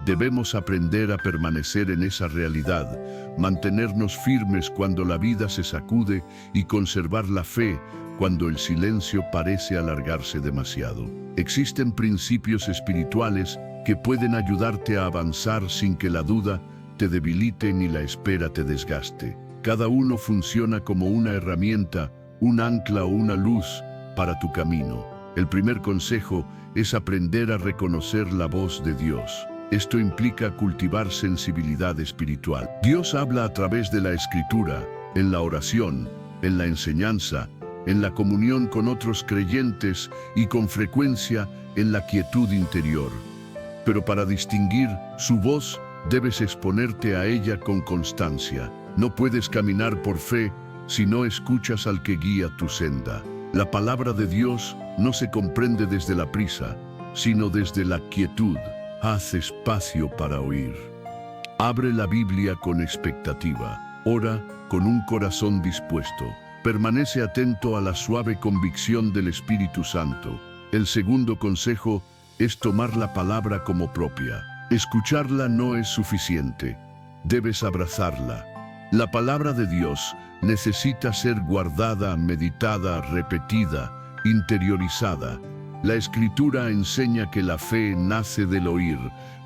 Debemos aprender a permanecer en esa realidad, mantenernos firmes cuando la vida se sacude y conservar la fe cuando el silencio parece alargarse demasiado. Existen principios espirituales que pueden ayudarte a avanzar sin que la duda te debilite ni la espera te desgaste. Cada uno funciona como una herramienta, un ancla o una luz para tu camino. El primer consejo es aprender a reconocer la voz de Dios. Esto implica cultivar sensibilidad espiritual. Dios habla a través de la Escritura, en la oración, en la enseñanza, en la comunión con otros creyentes y con frecuencia en la quietud interior. Pero para distinguir su voz, debes exponerte a ella con constancia. No puedes caminar por fe si no escuchas al que guía tu senda. La palabra de Dios no se comprende desde la prisa, sino desde la quietud. Haz espacio para oír. Abre la Biblia con expectativa. Ora con un corazón dispuesto. Permanece atento a la suave convicción del Espíritu Santo. El segundo consejo es tomar la palabra como propia. Escucharla no es suficiente. Debes abrazarla. La palabra de Dios necesita ser guardada, meditada, repetida, interiorizada. La Escritura enseña que la fe nace del oír,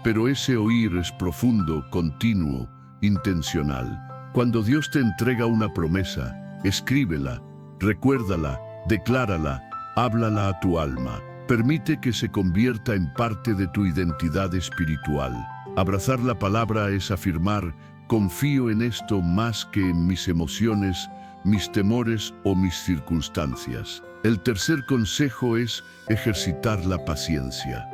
pero ese oír es profundo, continuo, intencional. Cuando Dios te entrega una promesa, escríbela, recuérdala, declárala, háblala a tu alma. Permite que se convierta en parte de tu identidad espiritual. Abrazar la palabra es afirmar: confío en esto más que en mis emociones, mis temores o mis circunstancias. El tercer consejo es ejercitar la paciencia.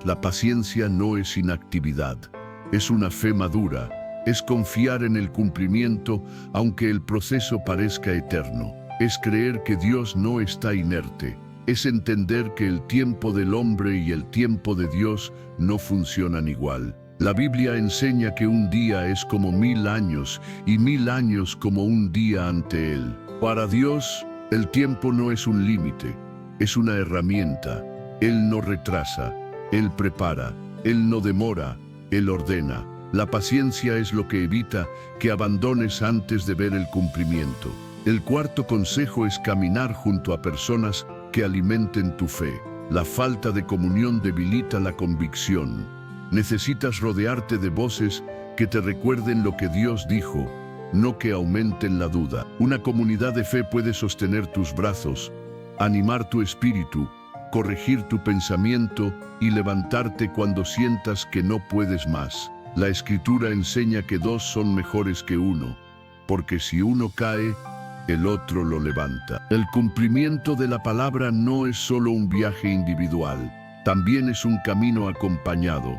La paciencia no es inactividad, es una fe madura, es confiar en el cumplimiento aunque el proceso parezca eterno. Es creer que Dios no está inerte, es entender que el tiempo del hombre y el tiempo de Dios no funcionan igual. La Biblia enseña que un día es como 1000 años y 1000 años como un día ante Él. Para Dios, el tiempo no es un límite, es una herramienta. Él no retrasa, Él prepara, Él no demora, Él ordena. La paciencia es lo que evita que abandones antes de ver el cumplimiento. El cuarto consejo es caminar junto a personas que alimenten tu fe. La falta de comunión debilita la convicción. Necesitas rodearte de voces que te recuerden lo que Dios dijo, no que aumenten la duda. Una comunidad de fe puede sostener tus brazos, animar tu espíritu, corregir tu pensamiento y levantarte cuando sientas que no puedes más. La Escritura enseña que dos son mejores que uno, porque si uno cae, el otro lo levanta. El cumplimiento de la palabra no es solo un viaje individual, también es un camino acompañado.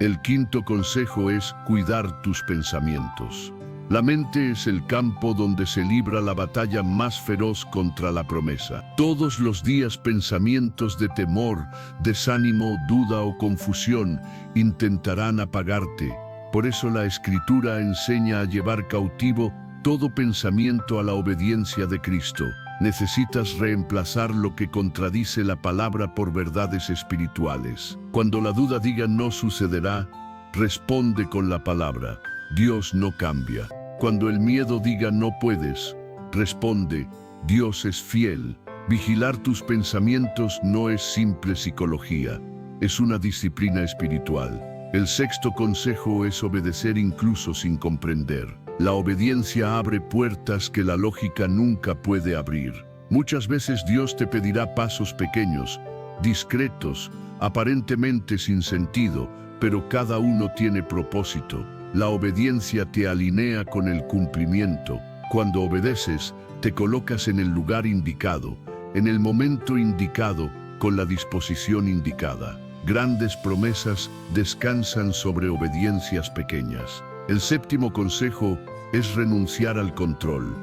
El quinto consejo es cuidar tus pensamientos. La mente es el campo donde se libra la batalla más feroz contra la promesa. Todos los días pensamientos de temor, desánimo, duda o confusión intentarán apagarte. Por eso la Escritura enseña a llevar cautivo todo pensamiento a la obediencia de Cristo. Necesitas reemplazar lo que contradice la palabra por verdades espirituales. Cuando la duda diga no sucederá, responde con la palabra. Dios no cambia. Cuando el miedo diga no puedes, responde, Dios es fiel. Vigilar tus pensamientos no es simple psicología, es una disciplina espiritual. El sexto consejo es obedecer incluso sin comprender. La obediencia abre puertas que la lógica nunca puede abrir. Muchas veces Dios te pedirá pasos pequeños, discretos, aparentemente sin sentido, pero cada uno tiene propósito. La obediencia te alinea con el cumplimiento. Cuando obedeces, te colocas en el lugar indicado, en el momento indicado, con la disposición indicada. Grandes promesas descansan sobre obediencias pequeñas. El séptimo consejo es renunciar al control.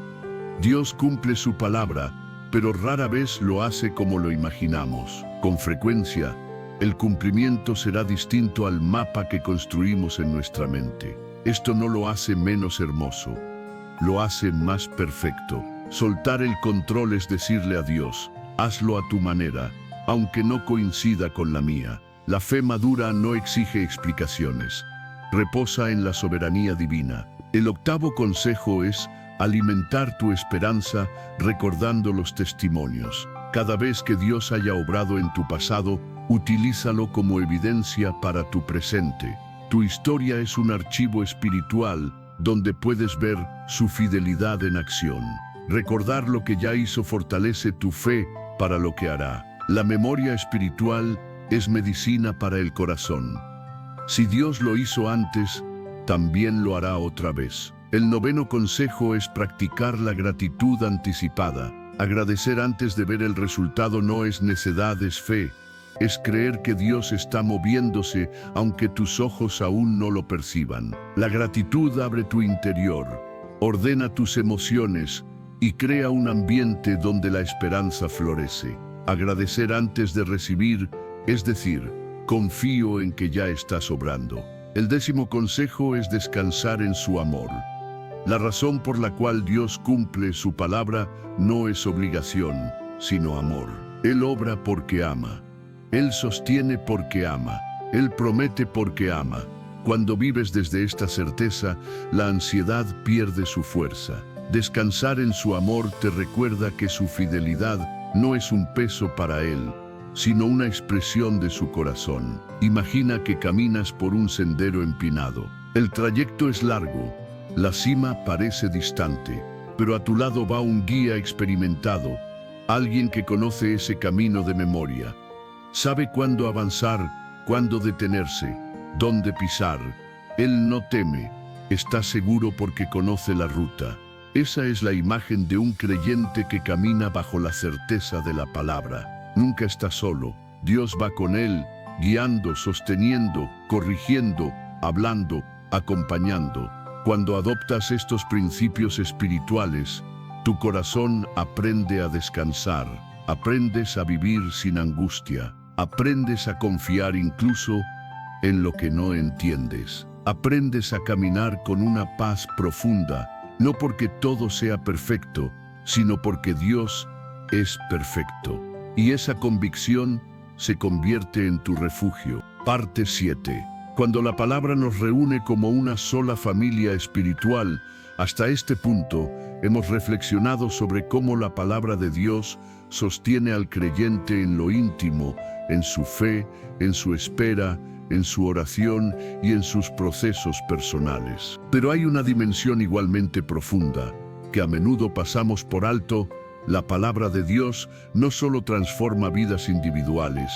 Dios cumple su palabra, pero rara vez lo hace como lo imaginamos. Con frecuencia, el cumplimiento será distinto al mapa que construimos en nuestra mente. Esto no lo hace menos hermoso, lo hace más perfecto. Soltar el control es decirle a Dios, hazlo a tu manera, aunque no coincida con la mía. La fe madura no exige explicaciones, reposa en la soberanía divina. El octavo consejo es alimentar tu esperanza recordando los testimonios. Cada vez que Dios haya obrado en tu pasado, utilízalo como evidencia para tu presente. Tu historia es un archivo espiritual donde puedes ver su fidelidad en acción. Recordar lo que ya hizo fortalece tu fe para lo que hará. La memoria espiritual es medicina para el corazón. Si Dios lo hizo antes, también lo hará otra vez. El noveno consejo es practicar la gratitud anticipada. Agradecer antes de ver el resultado no es necedad, es fe. Es creer que Dios está moviéndose aunque tus ojos aún no lo perciban. La gratitud abre tu interior, ordena tus emociones y crea un ambiente donde la esperanza florece. Agradecer antes de recibir, es decir, confío en que ya estás obrando. El décimo consejo es descansar en su amor. La razón por la cual Dios cumple su palabra no es obligación, sino amor. Él obra porque ama. Él sostiene porque ama. Él promete porque ama. Cuando vives desde esta certeza, la ansiedad pierde su fuerza. Descansar en su amor te recuerda que su fidelidad no es un peso para Él, sino una expresión de su corazón. Imagina que caminas por un sendero empinado. El trayecto es largo, la cima parece distante, pero a tu lado va un guía experimentado, alguien que conoce ese camino de memoria. Sabe cuándo avanzar, cuándo detenerse, dónde pisar. Él no teme, está seguro porque conoce la ruta. Esa es la imagen de un creyente que camina bajo la certeza de la palabra. Nunca está solo, Dios va con él, guiando, sosteniendo, corrigiendo, hablando, acompañando. Cuando adoptas estos principios espirituales, tu corazón aprende a descansar, aprendes a vivir sin angustia, aprendes a confiar incluso en lo que no entiendes, aprendes a caminar con una paz profunda, no porque todo sea perfecto, sino porque Dios es perfecto. Y esa convicción se convierte en tu refugio. Parte 7. Cuando la palabra nos reúne como una sola familia espiritual, hasta este punto hemos reflexionado sobre cómo la palabra de Dios sostiene al creyente en lo íntimo, en su fe, en su espera, en su oración y en sus procesos personales. Pero hay una dimensión igualmente profunda, que a menudo pasamos por alto. La palabra de Dios no solo transforma vidas individuales,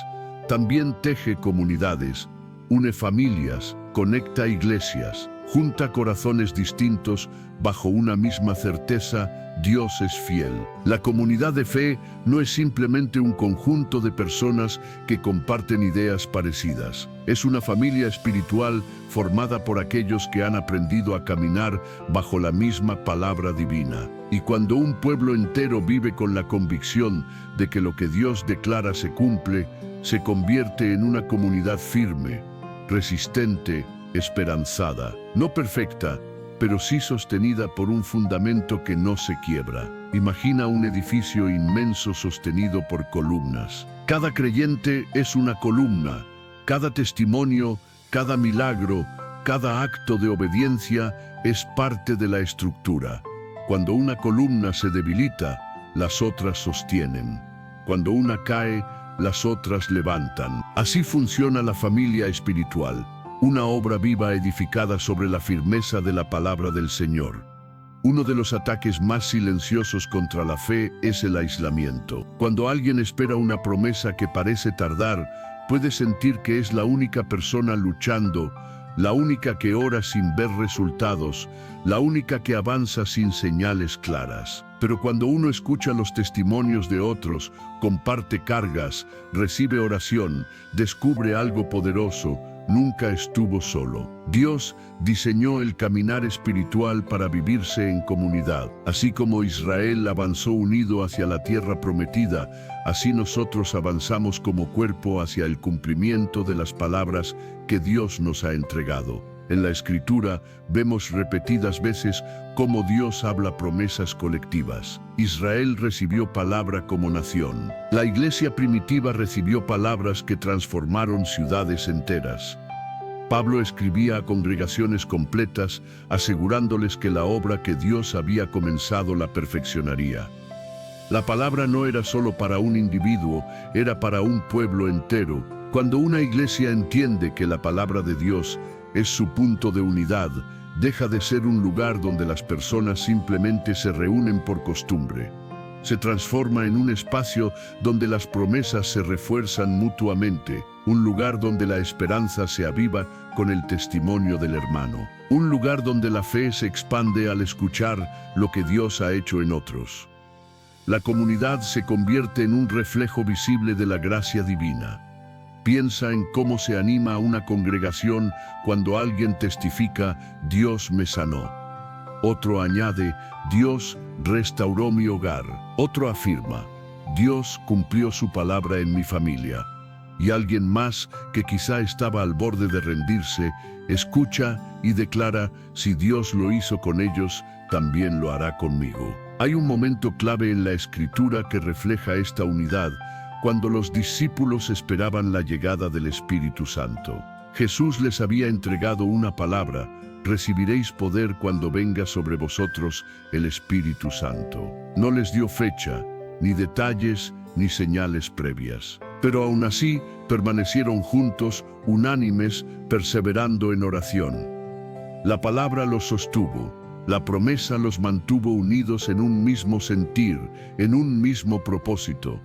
también teje comunidades, une familias, conecta iglesias, junta corazones distintos bajo una misma certeza Dios es fiel. La comunidad de fe no es simplemente un conjunto de personas que comparten ideas parecidas. Es una familia espiritual formada por aquellos que han aprendido a caminar bajo la misma palabra divina. Y cuando un pueblo entero vive con la convicción de que lo que Dios declara se cumple, se convierte en una comunidad firme, resistente, esperanzada, no perfecta, pero sí sostenida por un fundamento que no se quiebra. Imagina un edificio inmenso sostenido por columnas. Cada creyente es una columna. Cada testimonio, cada milagro, cada acto de obediencia es parte de la estructura. Cuando una columna se debilita, las otras sostienen. Cuando una cae, las otras levantan. Así funciona la familia espiritual. Una obra viva edificada sobre la firmeza de la palabra del Señor. Uno de los ataques más silenciosos contra la fe es el aislamiento. Cuando alguien espera una promesa que parece tardar, puede sentir que es la única persona luchando, la única que ora sin ver resultados, la única que avanza sin señales claras. Pero cuando uno escucha los testimonios de otros, comparte cargas, recibe oración, descubre algo poderoso, nunca estuvo solo. Dios diseñó el caminar espiritual para vivirse en comunidad. Así como Israel avanzó unido hacia la tierra prometida, así nosotros avanzamos como cuerpo hacia el cumplimiento de las palabras que Dios nos ha entregado. En la Escritura vemos repetidas veces cómo Dios habla promesas colectivas. Israel recibió palabra como nación. La iglesia primitiva recibió palabras que transformaron ciudades enteras. Pablo escribía a congregaciones completas, asegurándoles que la obra que Dios había comenzado la perfeccionaría. La palabra no era solo para un individuo, era para un pueblo entero. Cuando una iglesia entiende que la palabra de Dios es su punto de unidad, deja de ser un lugar donde las personas simplemente se reúnen por costumbre. Se transforma en un espacio donde las promesas se refuerzan mutuamente, un lugar donde la esperanza se aviva con el testimonio del hermano, un lugar donde la fe se expande al escuchar lo que Dios ha hecho en otros. La comunidad se convierte en un reflejo visible de la gracia divina. Piensa en cómo se anima a una congregación cuando alguien testifica, Dios me sanó. Otro añade, Dios restauró mi hogar. Otro afirma, Dios cumplió su palabra en mi familia. Y alguien más, que quizá estaba al borde de rendirse, escucha y declara, si Dios lo hizo con ellos, también lo hará conmigo. Hay un momento clave en la Escritura que refleja esta unidad, cuando los discípulos esperaban la llegada del Espíritu Santo. Jesús les había entregado una palabra: recibiréis poder cuando venga sobre vosotros el Espíritu Santo. No les dio fecha, ni detalles, ni señales previas. Pero aún así, permanecieron juntos, unánimes, perseverando en oración. La palabra los sostuvo, la promesa los mantuvo unidos en un mismo sentir, en un mismo propósito.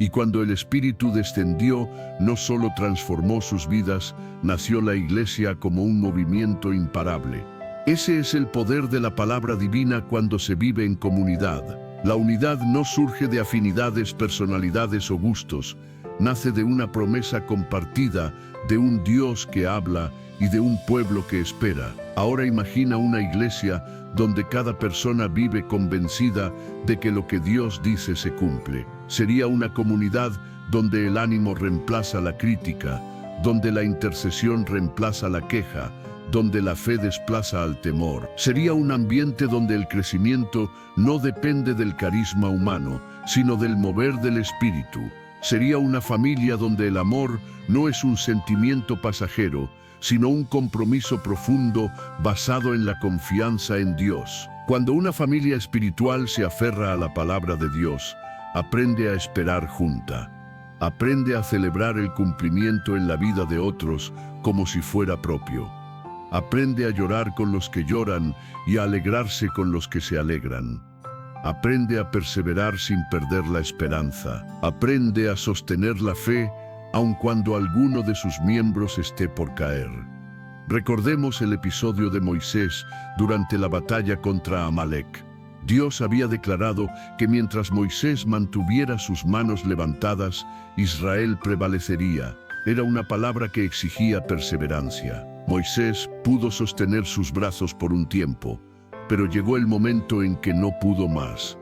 Y cuando el Espíritu descendió, no solo transformó sus vidas, nació la Iglesia como un movimiento imparable. Ese es el poder de la palabra divina cuando se vive en comunidad. La unidad no surge de afinidades, personalidades o gustos. Nace de una promesa compartida, de un Dios que habla y de un pueblo que espera. Ahora imagina una iglesia donde cada persona vive convencida de que lo que Dios dice se cumple. Sería una comunidad donde el ánimo reemplaza la crítica, donde la intercesión reemplaza la queja, donde la fe desplaza al temor. Sería un ambiente donde el crecimiento no depende del carisma humano, sino del mover del Espíritu. Sería una familia donde el amor no es un sentimiento pasajero, sino un compromiso profundo basado en la confianza en Dios. Cuando una familia espiritual se aferra a la palabra de Dios, aprende a esperar junta. Aprende a celebrar el cumplimiento en la vida de otros como si fuera propio. Aprende a llorar con los que lloran y a alegrarse con los que se alegran. Aprende a perseverar sin perder la esperanza. Aprende a sostener la fe aun cuando alguno de sus miembros esté por caer. Recordemos el episodio de Moisés durante la batalla contra Amalek. Dios había declarado que mientras Moisés mantuviera sus manos levantadas, Israel prevalecería. Era una palabra que exigía perseverancia. Moisés pudo sostener sus brazos por un tiempo, pero llegó el momento en que no pudo más.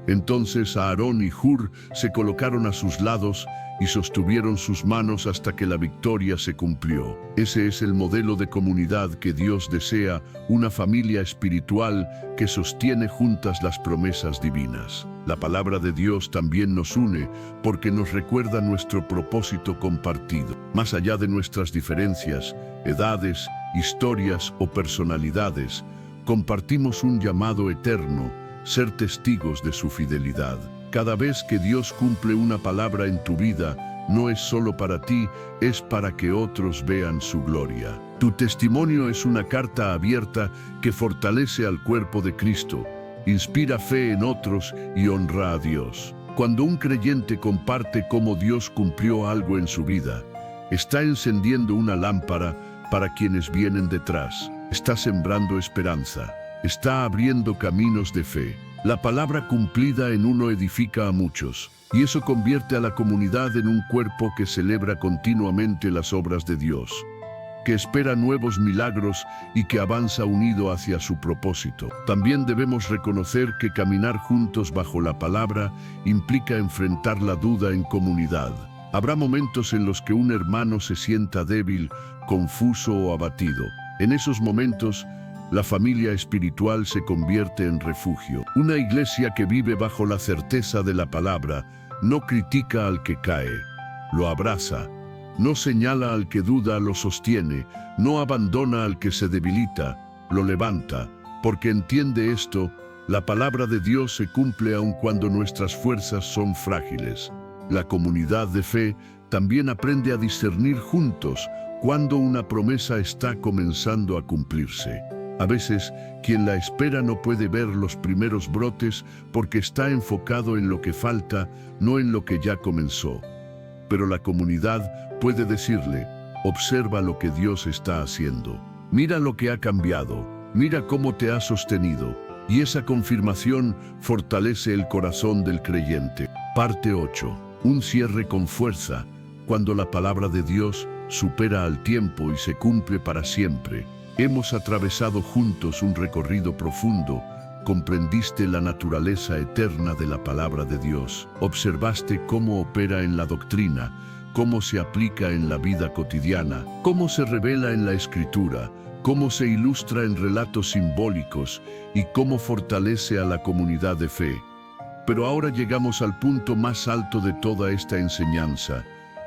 Entonces Aarón y Hur se colocaron a sus lados y sostuvieron sus manos hasta que la victoria se cumplió. Ese es el modelo de comunidad que Dios desea, una familia espiritual que sostiene juntas las promesas divinas. La palabra de Dios también nos une porque nos recuerda nuestro propósito compartido. Más allá de nuestras diferencias, edades, historias o personalidades, compartimos un llamado eterno: ser testigos de su fidelidad. Cada vez que Dios cumple una palabra en tu vida, no es solo para ti, es para que otros vean su gloria. Tu testimonio es una carta abierta que fortalece al cuerpo de Cristo, inspira fe en otros y honra a Dios. Cuando un creyente comparte cómo Dios cumplió algo en su vida, está encendiendo una lámpara para quienes vienen detrás. Está sembrando esperanza. Está abriendo caminos de fe. La palabra cumplida en uno edifica a muchos, y eso convierte a la comunidad en un cuerpo que celebra continuamente las obras de Dios, que espera nuevos milagros y que avanza unido hacia su propósito. También debemos reconocer que caminar juntos bajo la palabra implica enfrentar la duda en comunidad. Habrá momentos en los que un hermano se sienta débil, confuso o abatido. En esos momentos, la familia espiritual se convierte en refugio. Una iglesia que vive bajo la certeza de la palabra no critica al que cae, lo abraza, no señala al que duda, lo sostiene, no abandona al que se debilita, lo levanta, porque entiende esto: la palabra de Dios se cumple aun cuando nuestras fuerzas son frágiles. La comunidad de fe también aprende a discernir juntos cuando una promesa está comenzando a cumplirse. A veces, quien la espera no puede ver los primeros brotes porque está enfocado en lo que falta, no en lo que ya comenzó. Pero la comunidad puede decirle: observa lo que Dios está haciendo. Mira lo que ha cambiado. Mira cómo te ha sostenido. Y esa confirmación fortalece el corazón del creyente. Parte 8. Un cierre con fuerza. Cuando la palabra de Dios supera al tiempo y se cumple para siempre. Hemos atravesado juntos un recorrido profundo. Comprendiste la naturaleza eterna de la palabra de Dios. Observaste cómo opera en la doctrina, cómo se aplica en la vida cotidiana, cómo se revela en la Escritura, cómo se ilustra en relatos simbólicos y cómo fortalece a la comunidad de fe. Pero ahora llegamos al punto más alto de toda esta enseñanza.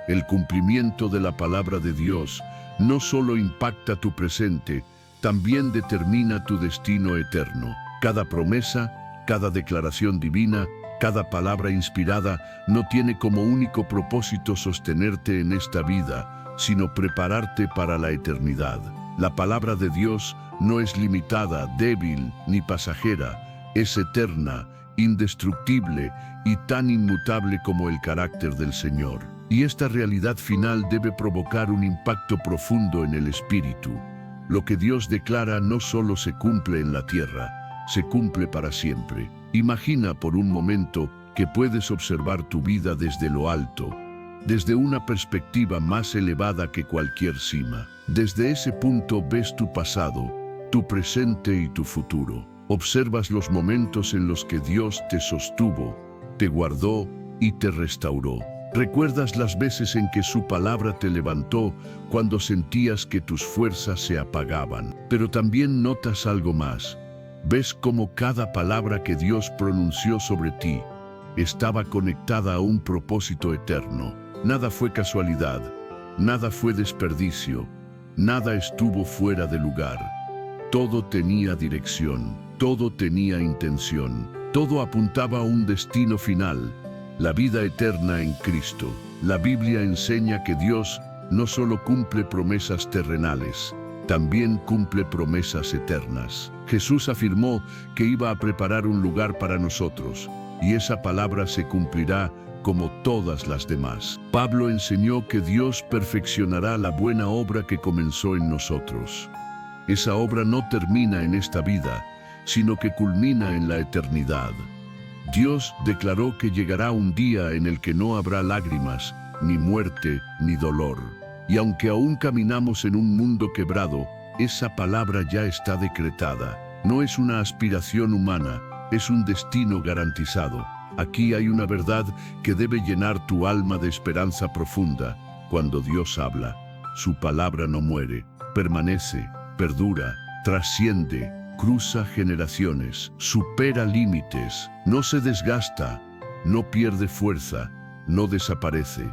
El cumplimiento de la palabra de Dios no solo impacta tu presente, también determina tu destino eterno. Cada promesa, cada declaración divina, cada palabra inspirada no tiene como único propósito sostenerte en esta vida, sino prepararte para la eternidad. La palabra de Dios no es limitada, débil ni pasajera, es eterna, indestructible y tan inmutable como el carácter del Señor. Y esta realidad final debe provocar un impacto profundo en el espíritu. Lo que Dios declara no solo se cumple en la tierra, se cumple para siempre. Imagina por un momento que puedes observar tu vida desde lo alto, desde una perspectiva más elevada que cualquier cima. Desde ese punto ves tu pasado, tu presente y tu futuro. Observas los momentos en los que Dios te sostuvo, te guardó y te restauró. Recuerdas las veces en que su palabra te levantó cuando sentías que tus fuerzas se apagaban. Pero también notas algo más. Ves cómo cada palabra que Dios pronunció sobre ti estaba conectada a un propósito eterno. Nada fue casualidad, nada fue desperdicio, nada estuvo fuera de lugar. Todo tenía dirección, todo tenía intención, todo apuntaba a un destino final. La vida eterna en Cristo. La Biblia enseña que Dios no solo cumple promesas terrenales, también cumple promesas eternas. Jesús afirmó que iba a preparar un lugar para nosotros, y esa palabra se cumplirá como todas las demás. Pablo enseñó que Dios perfeccionará la buena obra que comenzó en nosotros. Esa obra no termina en esta vida, sino que culmina en la eternidad. Dios declaró que llegará un día en el que no habrá lágrimas, ni muerte, ni dolor. Y aunque aún caminamos en un mundo quebrado, esa palabra ya está decretada. No es una aspiración humana, es un destino garantizado. Aquí hay una verdad que debe llenar tu alma de esperanza profunda. Cuando Dios habla, su palabra no muere, permanece, perdura, trasciende, cruza generaciones, supera límites, no se desgasta, no pierde fuerza, no desaparece.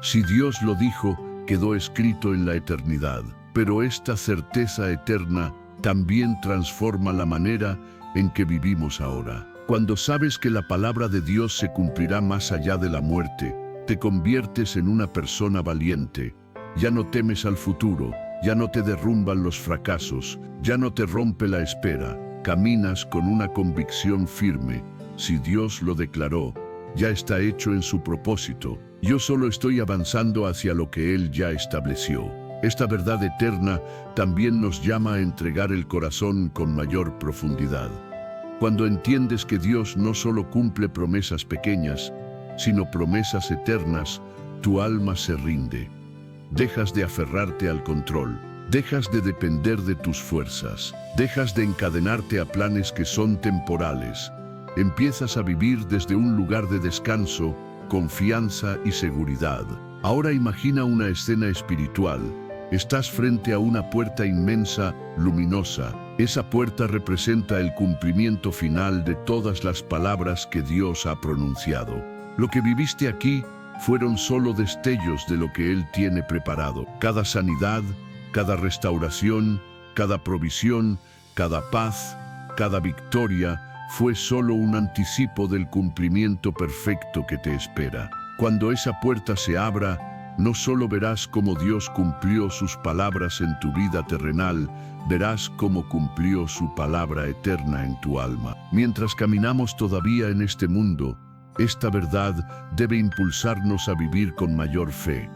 Si Dios lo dijo, quedó escrito en la eternidad. Pero esta certeza eterna también transforma la manera en que vivimos ahora. Cuando sabes que la palabra de Dios se cumplirá más allá de la muerte, te conviertes en una persona valiente. Ya no temes al futuro, ya no te derrumban los fracasos, ya no te rompe la espera. Caminas con una convicción firme. Si Dios lo declaró, ya está hecho en su propósito. Yo solo estoy avanzando hacia lo que Él ya estableció. Esta verdad eterna también nos llama a entregar el corazón con mayor profundidad. Cuando entiendes que Dios no solo cumple promesas pequeñas, sino promesas eternas, tu alma se rinde. Dejas de aferrarte al control, dejas de depender de tus fuerzas, dejas de encadenarte a planes que son temporales. Empiezas a vivir desde un lugar de descanso, confianza y seguridad. Ahora imagina una escena espiritual. Estás frente a una puerta inmensa, luminosa. Esa puerta representa el cumplimiento final de todas las palabras que Dios ha pronunciado. Lo que viviste aquí fueron solo destellos de lo que Él tiene preparado. Cada sanidad, cada restauración, cada provisión, cada paz, cada victoria, fue solo un anticipo del cumplimiento perfecto que te espera. Cuando esa puerta se abra, no solo verás cómo Dios cumplió sus palabras en tu vida terrenal, verás cómo cumplió su palabra eterna en tu alma. Mientras caminamos todavía en este mundo, esta verdad debe impulsarnos a vivir con mayor fe.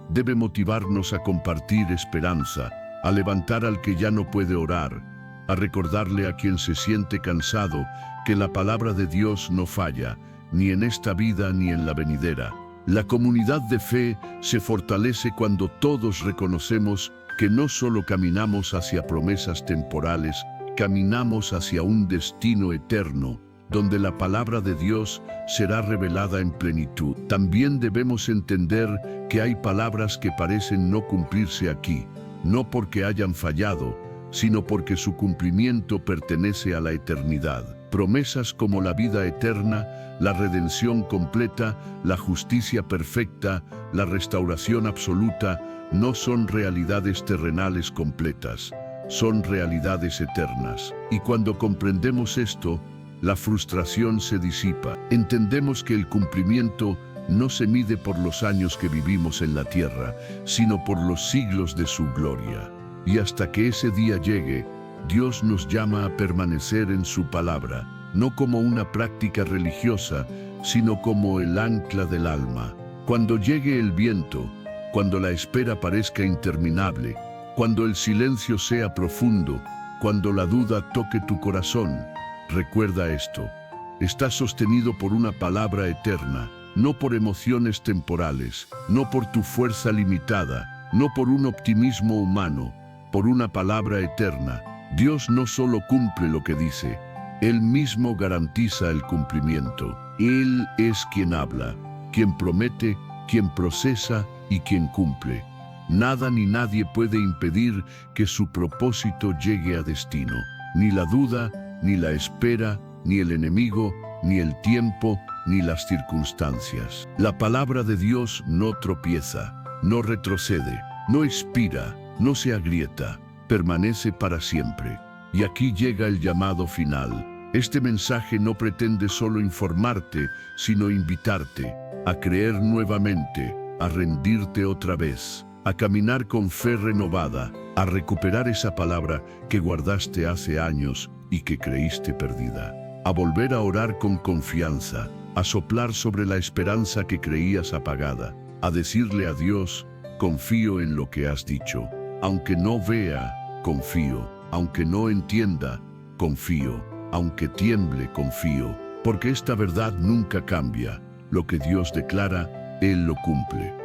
Debe motivarnos a compartir esperanza, a levantar al que ya no puede orar, a recordarle a quien se siente cansado que la palabra de Dios no falla, ni en esta vida ni en la venidera. La comunidad de fe se fortalece cuando todos reconocemos que no solo caminamos hacia promesas temporales, caminamos hacia un destino eterno, donde la palabra de Dios será revelada en plenitud. También debemos entender que hay palabras que parecen no cumplirse aquí, no porque hayan fallado, sino porque su cumplimiento pertenece a la eternidad. Promesas como la vida eterna, la redención completa, la justicia perfecta, la restauración absoluta, no son realidades terrenales completas, son realidades eternas. Y cuando comprendemos esto, la frustración se disipa. Entendemos que el cumplimiento no se mide por los años que vivimos en la tierra, sino por los siglos de su gloria. Y hasta que ese día llegue, Dios nos llama a permanecer en su palabra, no como una práctica religiosa, sino como el ancla del alma. Cuando llegue el viento, cuando la espera parezca interminable, cuando el silencio sea profundo, cuando la duda toque tu corazón, recuerda esto: estás sostenido por una palabra eterna, no por emociones temporales, no por tu fuerza limitada, no por un optimismo humano, por una palabra eterna. Dios no solo cumple lo que dice, Él mismo garantiza el cumplimiento. Él es quien habla, quien promete, quien procesa y quien cumple. Nada ni nadie puede impedir que su propósito llegue a destino. Ni la duda, ni la espera, ni el enemigo, ni el tiempo, ni las circunstancias. La palabra de Dios no tropieza, no retrocede, no expira, no se agrieta, permanece para siempre. Y aquí llega el llamado final. Este mensaje no pretende solo informarte, sino invitarte a creer nuevamente, a rendirte otra vez, a caminar con fe renovada, a recuperar esa palabra que guardaste hace años y que creíste perdida, a volver a orar con confianza, a soplar sobre la esperanza que creías apagada, a decirle a Dios: confío en lo que has dicho. Aunque no vea, confío. Aunque no entienda, confío. aunque tiemble, confío, porque esta verdad nunca cambia. Lo que Dios declara, Él lo cumple.